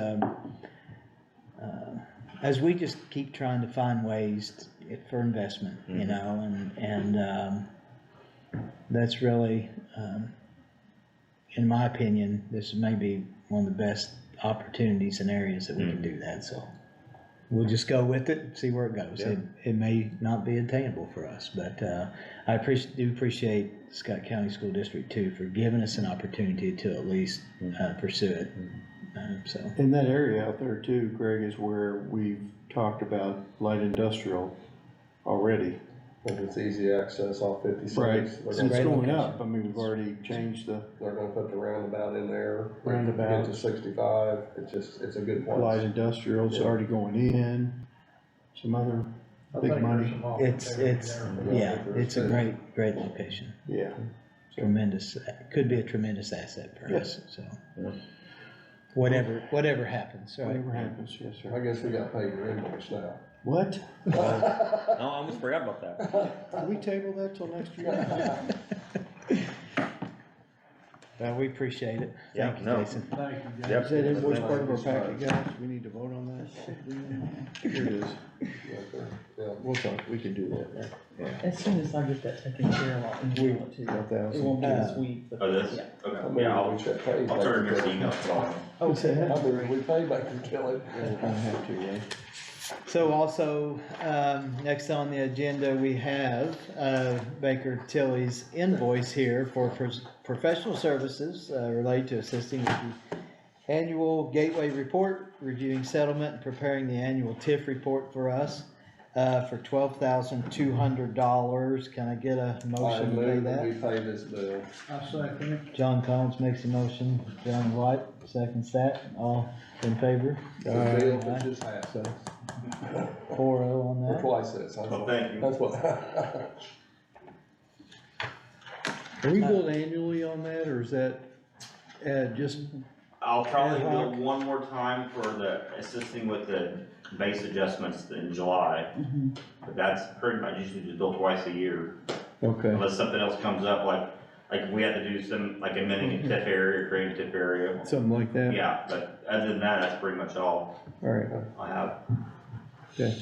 Speaker 2: as we just keep trying to find ways for investment, and that's really, in my opinion, this may be one of the best opportunities and areas that we can do that, so. We'll just go with it, see where it goes.
Speaker 10: Yeah.
Speaker 2: It may not be attainable for us, but, I do appreciate Scott County School District 2 for giving us an opportunity to at least, pursue it, so.
Speaker 9: In that area out there too, Greg, is where we've talked about light industrial already.
Speaker 4: If it's easy access off 56.
Speaker 9: Right,
Speaker 4: They're
Speaker 9: it's
Speaker 4: gonna,
Speaker 2: great
Speaker 9: going
Speaker 2: location.
Speaker 9: up, I mean, we've already changed the
Speaker 4: they're gonna put the roundabout in there.
Speaker 9: Roundabout.
Speaker 4: Get to 65, it's a good place.
Speaker 9: light industrial, it's already going in, some other
Speaker 6: I
Speaker 9: Big
Speaker 6: think
Speaker 9: money.
Speaker 6: there's some
Speaker 2: It's,
Speaker 6: opportunity
Speaker 2: it's,
Speaker 6: there.
Speaker 2: yeah, it's a great location.
Speaker 9: Yeah.
Speaker 2: Tremendous, could be a tremendous asset for us, so. Whatever happens, right?
Speaker 9: Whatever happens, yes,
Speaker 4: I
Speaker 9: sir.
Speaker 4: guess we gotta pay your invoice now.
Speaker 9: What?
Speaker 10: No, I almost forgot about that.
Speaker 9: Can we table that till next year?
Speaker 2: Well, we appreciate it.
Speaker 10: Yeah,
Speaker 2: Thank you,
Speaker 10: no.
Speaker 2: Jason.
Speaker 6: Thank you, guys.
Speaker 10: Yep.
Speaker 9: Is that invoice part of our packet, guys? We need to vote on that? Here it is.
Speaker 4: Yeah.
Speaker 9: We'll talk, we can do that, right?
Speaker 7: As soon as I get that taken care of, I'll email it to you.
Speaker 9: 1,000.
Speaker 7: It won't be this week, but.
Speaker 10: Oh, this?
Speaker 7: Yeah.
Speaker 4: I
Speaker 10: Okay,
Speaker 4: mean,
Speaker 10: yeah,
Speaker 4: we
Speaker 10: I'll
Speaker 4: should pay.
Speaker 10: turn your email on.
Speaker 9: What's that?
Speaker 4: I mean, we pay back and kill it.
Speaker 9: We're gonna have to, right?
Speaker 2: So also, next on the agenda, we have, Baker Tilly's invoice here for professional services, related to assisting with the annual Gateway Report, reviewing settlement, and preparing the annual TIF report for us, for $12,200. Can I get a
Speaker 4: I
Speaker 2: motion to pay
Speaker 4: move that we
Speaker 2: that?
Speaker 4: pay this bill.
Speaker 6: I second it.
Speaker 2: John Collins makes a motion, John White seconds that, all in favor?
Speaker 4: The bill that just happened.
Speaker 2: 4-0 on
Speaker 4: Or
Speaker 2: that.
Speaker 4: twice this.
Speaker 10: Well, thank you.
Speaker 4: That's what.
Speaker 9: Are we billed annually on that, or is that, just,
Speaker 10: I'll probably
Speaker 9: Ad
Speaker 10: bill
Speaker 9: hoc.
Speaker 10: one more time for the assisting with the base adjustments in July. But that's pretty much, usually just bill twice a year,
Speaker 9: okay,
Speaker 10: unless something else comes up, like if we have to do some, like amending a TIF area, or creating a TIF area.
Speaker 9: something like that?
Speaker 10: Yeah, but other than that, that's pretty much all
Speaker 9: All right,
Speaker 10: I have.
Speaker 9: okay.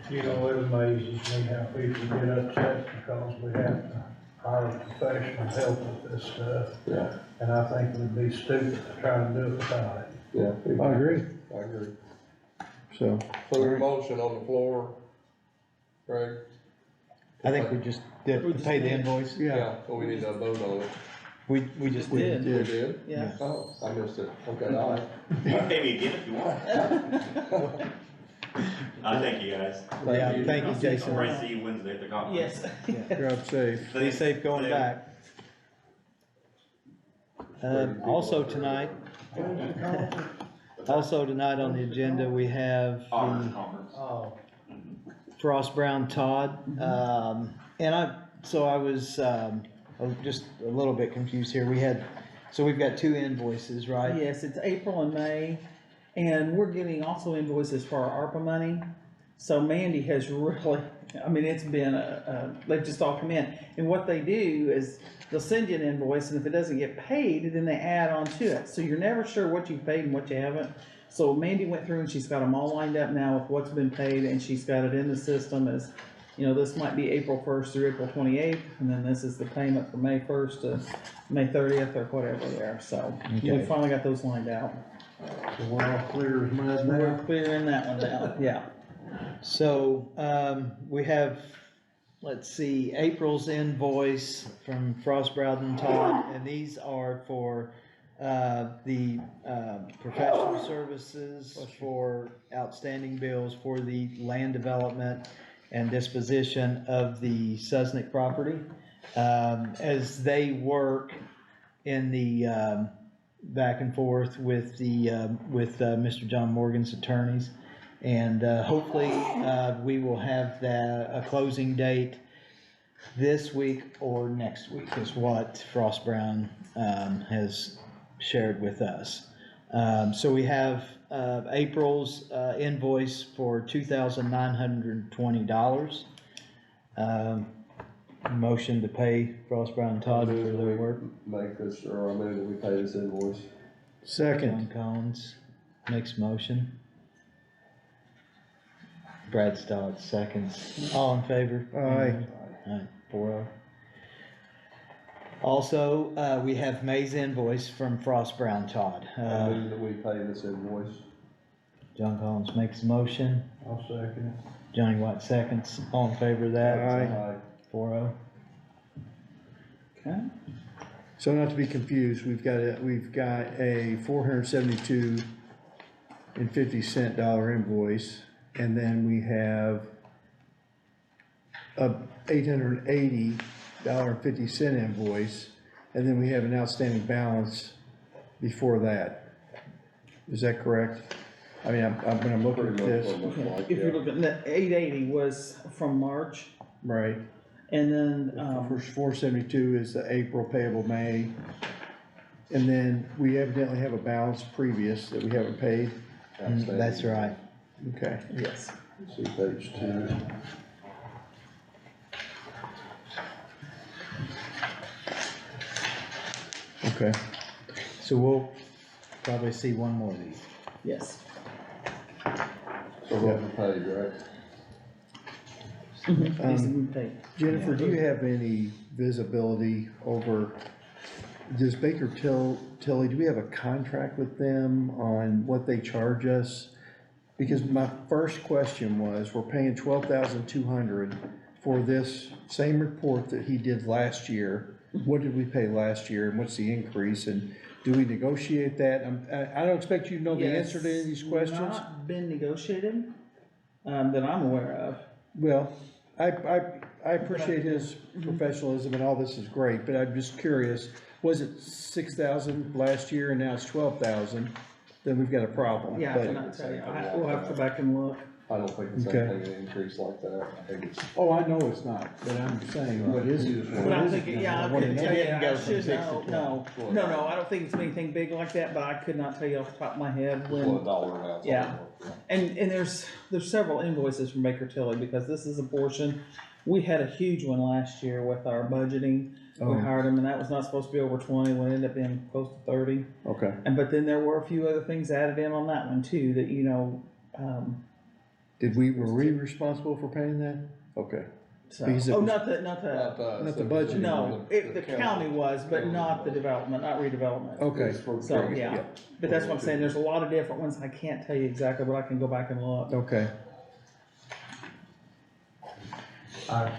Speaker 6: You know, it amazes me how people get upset because we have to hire professional help with this stuff.
Speaker 4: Yeah,
Speaker 6: And I think it would be stupid to try to do it without it.
Speaker 4: yeah.
Speaker 9: I agree,
Speaker 4: I agree.
Speaker 9: so,
Speaker 4: So your motion on the floor, Greg?
Speaker 2: I think we just did,
Speaker 7: We just
Speaker 2: pay the
Speaker 7: did.
Speaker 2: invoice.
Speaker 9: yeah,
Speaker 4: So we need to vote on it.
Speaker 2: We just
Speaker 7: We
Speaker 2: did.
Speaker 7: did.
Speaker 4: We did?
Speaker 7: Yeah.
Speaker 4: Oh, I missed it. Okay, all right.
Speaker 10: You can pay me again if you want. Thank you guys.
Speaker 2: Yeah, thank you,
Speaker 10: I'll
Speaker 2: Jason.
Speaker 10: probably see you Wednesday at the conference.
Speaker 7: Yes.
Speaker 9: drive safe.
Speaker 2: Be safe going back. Also tonight on the agenda, we have
Speaker 10: Honors
Speaker 2: the
Speaker 10: conference.
Speaker 6: Oh.
Speaker 2: Frost Brown Todd. And I was, just a little bit confused here. We've got two invoices, right?
Speaker 7: Yes, it's April and May, and we're getting also invoices for our ARPA money. So Mandy has really, I mean, it's been they've just all come in. And what they do is they'll send you an invoice, and if it doesn't get paid, then they add on to it. So you're never sure what you've paid and what you haven't. So Mandy went through and she's got them all lined up now with what's been paid, and she's got it in the system as, you know, this might be April 1st through April 28th, and then this is the payment from May 1st to May 30th or whatever there. So we
Speaker 2: Okay.
Speaker 7: finally got those lined out.
Speaker 6: So we're all clear as mud now?
Speaker 7: We're clearing that one down, yeah.
Speaker 2: So, we have, let's see, April's invoice from Frost Brown Todd, and these are for, the, professional services for outstanding bills for the land development and disposition of the Susnick property. As they work in the, back and forth with the, with Mr. John Morgan's attorneys. And hopefully, we will have a closing date this week or next week is what Frost Brown has shared with us. So we have April's invoice for $2,920. Motion to pay Frost Brown Todd for their work.
Speaker 4: Make this, or I mean, that we pay this invoice.
Speaker 2: John
Speaker 9: Second,
Speaker 2: Collins makes motion. Brad Stott seconds. All in favor?
Speaker 9: Aye.
Speaker 2: Aye, 4-0. Also, we have May's invoice from Frost Brown Todd.
Speaker 4: I move that we pay this invoice.
Speaker 2: John Collins makes a motion.
Speaker 6: I'll second
Speaker 2: Johnny White seconds. All in favor of that?
Speaker 9: Aye.
Speaker 2: 4-0.
Speaker 7: Okay.
Speaker 9: so not to be confused, we've got a $472.50 invoice, and then we have a $880.50 invoice, and then we have an outstanding balance before that. Is that correct? I mean, when I'm looking at
Speaker 4: Pretty much
Speaker 9: this,
Speaker 4: what it looks
Speaker 7: Okay,
Speaker 4: like,
Speaker 7: if you're
Speaker 4: yeah.
Speaker 7: looking, the 880 was from March,
Speaker 9: right,
Speaker 7: and then,
Speaker 9: for 472 is the April payable May. And then we evidently have a balance previous that we haven't paid,
Speaker 2: That's right.
Speaker 9: okay.
Speaker 7: yes.
Speaker 4: See page 2.
Speaker 9: Okay,
Speaker 2: So we'll probably see one more of these.
Speaker 7: Yes.
Speaker 4: So what we paid, right?
Speaker 7: These have been paid.
Speaker 9: Jennifer, do you have any visibility over, does Baker Tilly, do we have a contract with them on what they charge us? Because my first question was, we're paying $12,200 for this same report that he did last year. What did we pay last year and what's the increase, and do we negotiate that? I don't expect you to know the answer to any of these questions.
Speaker 7: Not been negotiated, that I'm aware of.
Speaker 9: Well, I appreciate his professionalism and all this is great, but I'm just curious, was it 6,000 last year and now it's 12,000? Then we've got a problem.
Speaker 7: Yeah, I
Speaker 9: But-
Speaker 7: cannot tell you, we'll have to go back and look.
Speaker 4: I don't think it's
Speaker 9: Okay.
Speaker 4: anything an increase like that. I think it's.
Speaker 9: Oh, I know it's not, but I'm saying, what is it?
Speaker 7: But I'm thinking, yeah, I
Speaker 9: What
Speaker 7: couldn't
Speaker 9: is it?
Speaker 7: tell you,
Speaker 2: didn't
Speaker 7: I
Speaker 2: go from
Speaker 7: should
Speaker 2: 6 to
Speaker 7: know, no, I don't think it's anything big like that, but I could not tell you off the top of my head
Speaker 4: Just want
Speaker 7: when.
Speaker 4: a dollar amount.
Speaker 7: Yeah. And there's several invoices from Baker Tilly, because this is a portion, we had a huge one last year with our budgeting. We
Speaker 9: Oh.
Speaker 7: hired them, and that was not supposed to be over 20, we ended up being close to 30.
Speaker 9: Okay,
Speaker 7: But then there were a few other things added in on that one too, that,
Speaker 9: were we responsible for paying that? Okay,
Speaker 7: so,
Speaker 9: Because it
Speaker 7: oh,
Speaker 9: was-
Speaker 7: not the,
Speaker 9: Not the budget.
Speaker 7: no, the county was, but not the development, not redevelopment.
Speaker 9: okay,
Speaker 7: So, yeah, but that's what I'm saying, there's a lot of different ones, I can't tell you exactly, but I can go back and look.
Speaker 9: okay.
Speaker 6: I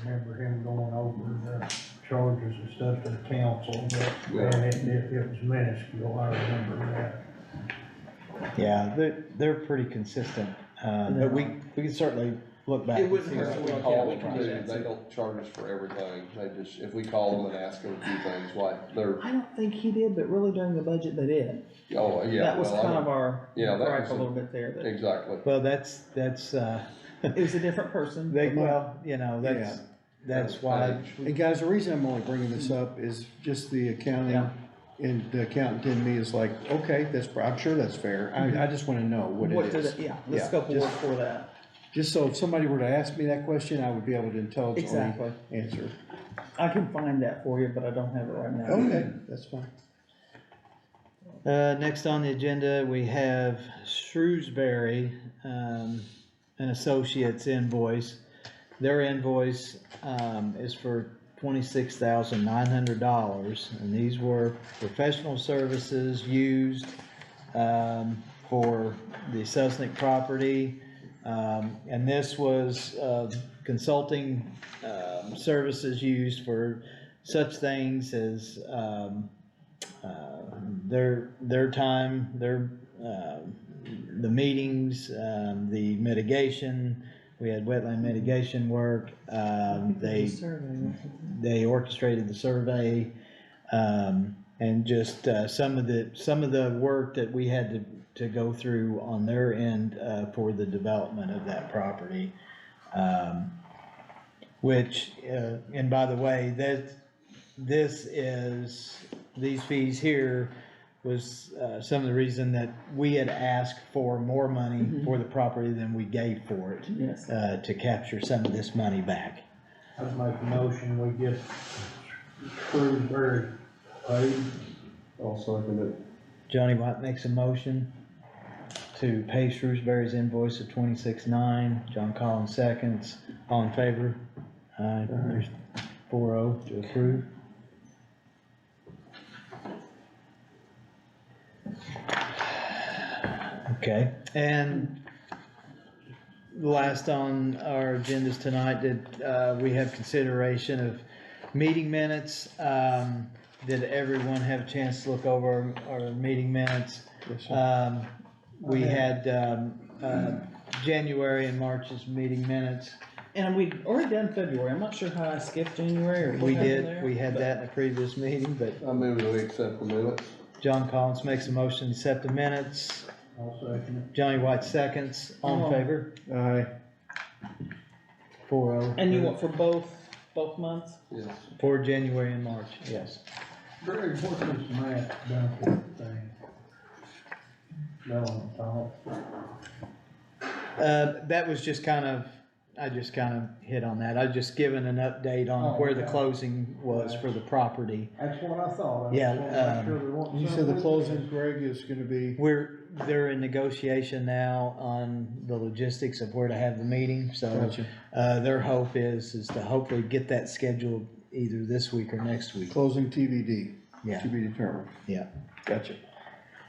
Speaker 6: remember him going over the charges and stuff to the council, but, and it was minuscule, I remember that.
Speaker 2: Yeah, they're pretty consistent, but we can certainly look back
Speaker 7: It
Speaker 2: and
Speaker 7: wouldn't
Speaker 2: see
Speaker 7: hurt
Speaker 2: what
Speaker 7: to
Speaker 2: we
Speaker 7: look
Speaker 2: can
Speaker 7: at
Speaker 4: Call
Speaker 7: it.
Speaker 4: them too, they don't charge us for everything, they just, if we call them and ask them a few things, like, they're,
Speaker 7: I don't think he did, but really during the budget they did.
Speaker 4: oh, yeah.
Speaker 7: That was
Speaker 4: well, I
Speaker 7: kind of
Speaker 4: know.
Speaker 7: our
Speaker 4: Yeah, that
Speaker 7: gripe
Speaker 4: was
Speaker 7: a
Speaker 4: a-
Speaker 7: little bit there, that
Speaker 4: Exactly.
Speaker 2: Well, that's,
Speaker 7: it was a different person.
Speaker 2: well, you know, that's why,
Speaker 9: And guys, the reason I'm only bringing this up is just the accounting,
Speaker 7: Yeah.
Speaker 9: and the accountant in me is like, okay, I'm sure that's fair. I just wanna know what
Speaker 7: What
Speaker 9: it
Speaker 7: did
Speaker 9: is.
Speaker 7: it, yeah, the
Speaker 9: Yeah,
Speaker 7: scope of
Speaker 9: just-
Speaker 7: work for that,
Speaker 9: Just so if somebody were to ask me that question, I would be able to intelligently
Speaker 7: exactly.
Speaker 9: answer.
Speaker 7: I can find that for you, but I don't have it right now.
Speaker 9: Okay, that's fine.
Speaker 2: next on the agenda, we have Shrewsbury, and Associates invoice. Their invoice, is for $26,900, and these were professional services used, for the Susnick property. And this was, consulting, services used for such things as, their time, the meetings, the mitigation. We had wetland mitigation work, they orchestrated the survey, and just, some of the work that we had to go through on their end, for the development of that property. Which, and by the way, these fees here was, some of the reason that we had asked for more money for the property than we gave for it,
Speaker 7: Yes.
Speaker 2: to capture some of this money back.
Speaker 6: I'd make a motion, we get Shrewsbury paid.
Speaker 4: I'll second it.
Speaker 2: Johnny White makes a motion to pay Shrewsbury's invoice of $26,900. John Collins seconds. All in favor? Aye. There's 4-0 to approve. Okay, and last on our agendas tonight, we have consideration of meeting minutes. Did everyone have a chance to look over our meeting minutes?
Speaker 9: Yes, sir.
Speaker 2: We had, January and March's meeting minutes.
Speaker 7: And we already done February, I'm not sure how I skipped January or what
Speaker 2: We
Speaker 7: happened there.
Speaker 2: did, we had
Speaker 7: but-
Speaker 2: that in a previous meeting, but
Speaker 4: I move that we accept the minutes.
Speaker 2: John Collins makes a motion to accept the minutes.
Speaker 6: I'll second
Speaker 2: Johnny White seconds, all in favor?
Speaker 9: Aye.
Speaker 2: 4-0.
Speaker 7: And you want for both months?
Speaker 4: Yes.
Speaker 2: For January and March, yes.
Speaker 6: it. Greg, what's this math benefit thing? No,
Speaker 2: That was just I just kind of hit on that. I was just giving an update on
Speaker 6: Oh,
Speaker 2: where the
Speaker 6: okay.
Speaker 2: closing was for the property.
Speaker 6: that's what I thought. I
Speaker 2: Yeah,
Speaker 6: just wanna make sure there wasn't
Speaker 9: You said
Speaker 6: something
Speaker 9: the
Speaker 6: with
Speaker 9: closing,
Speaker 6: it.
Speaker 9: Greg, is gonna be,
Speaker 2: They're in negotiation now on the logistics of where to have the meeting, so,
Speaker 9: gotcha,
Speaker 2: their hope is to hopefully get that scheduled either this week or next week.
Speaker 9: closing TBD,
Speaker 2: Yeah,
Speaker 9: to be determined.
Speaker 2: yeah.
Speaker 9: Gotcha.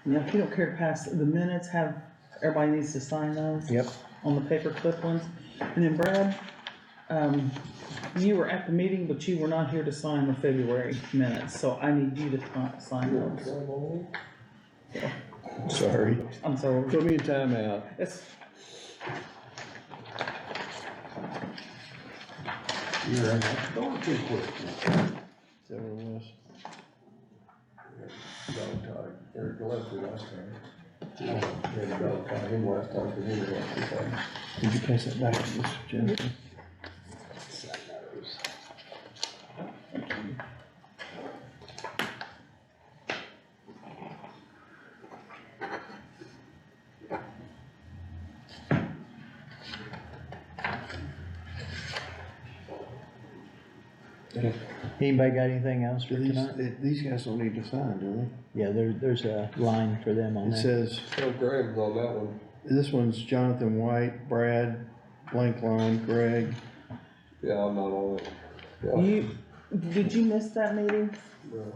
Speaker 7: Now, if you don't care to pass, the minutes everybody needs to sign those.
Speaker 2: Yep.
Speaker 7: On the paper clip ones. And then Brad, you were at the meeting, but you were not here to sign the February minutes, so I need you to sign those.
Speaker 9: Sorry.
Speaker 7: I'm sorry.
Speaker 9: Put me in timeout.
Speaker 7: It's,
Speaker 6: You're in that door too quick.
Speaker 9: Is that what it was?
Speaker 4: Dog tag, Eric left me last time. Yeah, dog tag him last time, cause he was left me time.
Speaker 9: Did you pass that back to this, Jennifer?
Speaker 2: Anybody got anything else for
Speaker 9: Do
Speaker 2: tonight?
Speaker 9: these guys don't need to sign, do
Speaker 2: Yeah, there's a line for them
Speaker 9: they?
Speaker 2: on
Speaker 9: It
Speaker 2: there.
Speaker 9: says,
Speaker 4: Oh, Graham's on that one.
Speaker 9: this one's Jonathan White, Brad, blank line, Greg.
Speaker 4: Yeah, I'm not on it. Yeah.
Speaker 7: did you miss that meeting?
Speaker 4: No.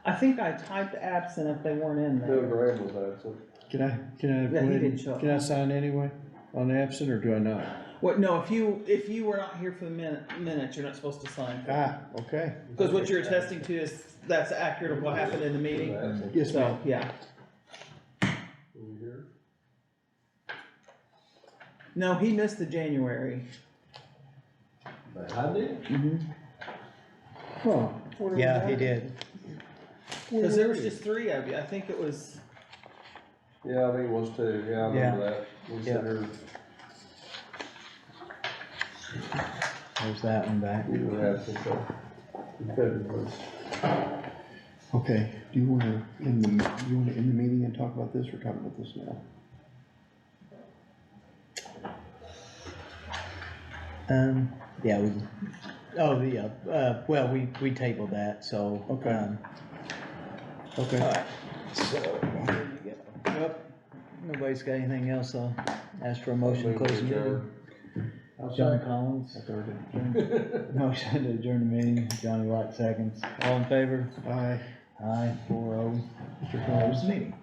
Speaker 7: I think I typed absent if they weren't in
Speaker 4: Bill
Speaker 7: there.
Speaker 4: Graham was absent.
Speaker 9: Can I go
Speaker 7: Yeah, he
Speaker 9: ahead
Speaker 7: didn't
Speaker 9: and-
Speaker 7: show up.
Speaker 9: Can I sign anyway on absent, or do I not?
Speaker 7: What, no, if you were not here for the minutes, you're not supposed to sign.
Speaker 9: Ah, okay.
Speaker 7: Because what you're attesting to is, that's accurate of what happened in the meeting.
Speaker 4: Absent.
Speaker 9: Yes, ma'am.
Speaker 7: So, yeah.
Speaker 4: Were you here?
Speaker 7: No, he missed the January.
Speaker 4: I did.
Speaker 9: Huh.
Speaker 2: Yeah, he did.
Speaker 7: Cause there was just 3 of you, I think it was,
Speaker 4: Yeah, I think it was too, yeah, I remember that. We
Speaker 2: Yeah.
Speaker 4: sat here,
Speaker 2: There's that one back.
Speaker 4: you were absent, so. You couldn't, was.
Speaker 9: Okay, do you wanna end the meeting and talk about this, or talk about this now?
Speaker 2: Yeah, well, we tabled that, so.
Speaker 9: Okay. Okay.
Speaker 2: Alright, so, there you go. Yep, nobody's got anything else, I'll ask for a motion to close the meeting. John Collins, motion to adjourn the meeting, Johnny White seconds, all in favor?
Speaker 9: Aye.
Speaker 2: Aye, 4-0, close the meeting.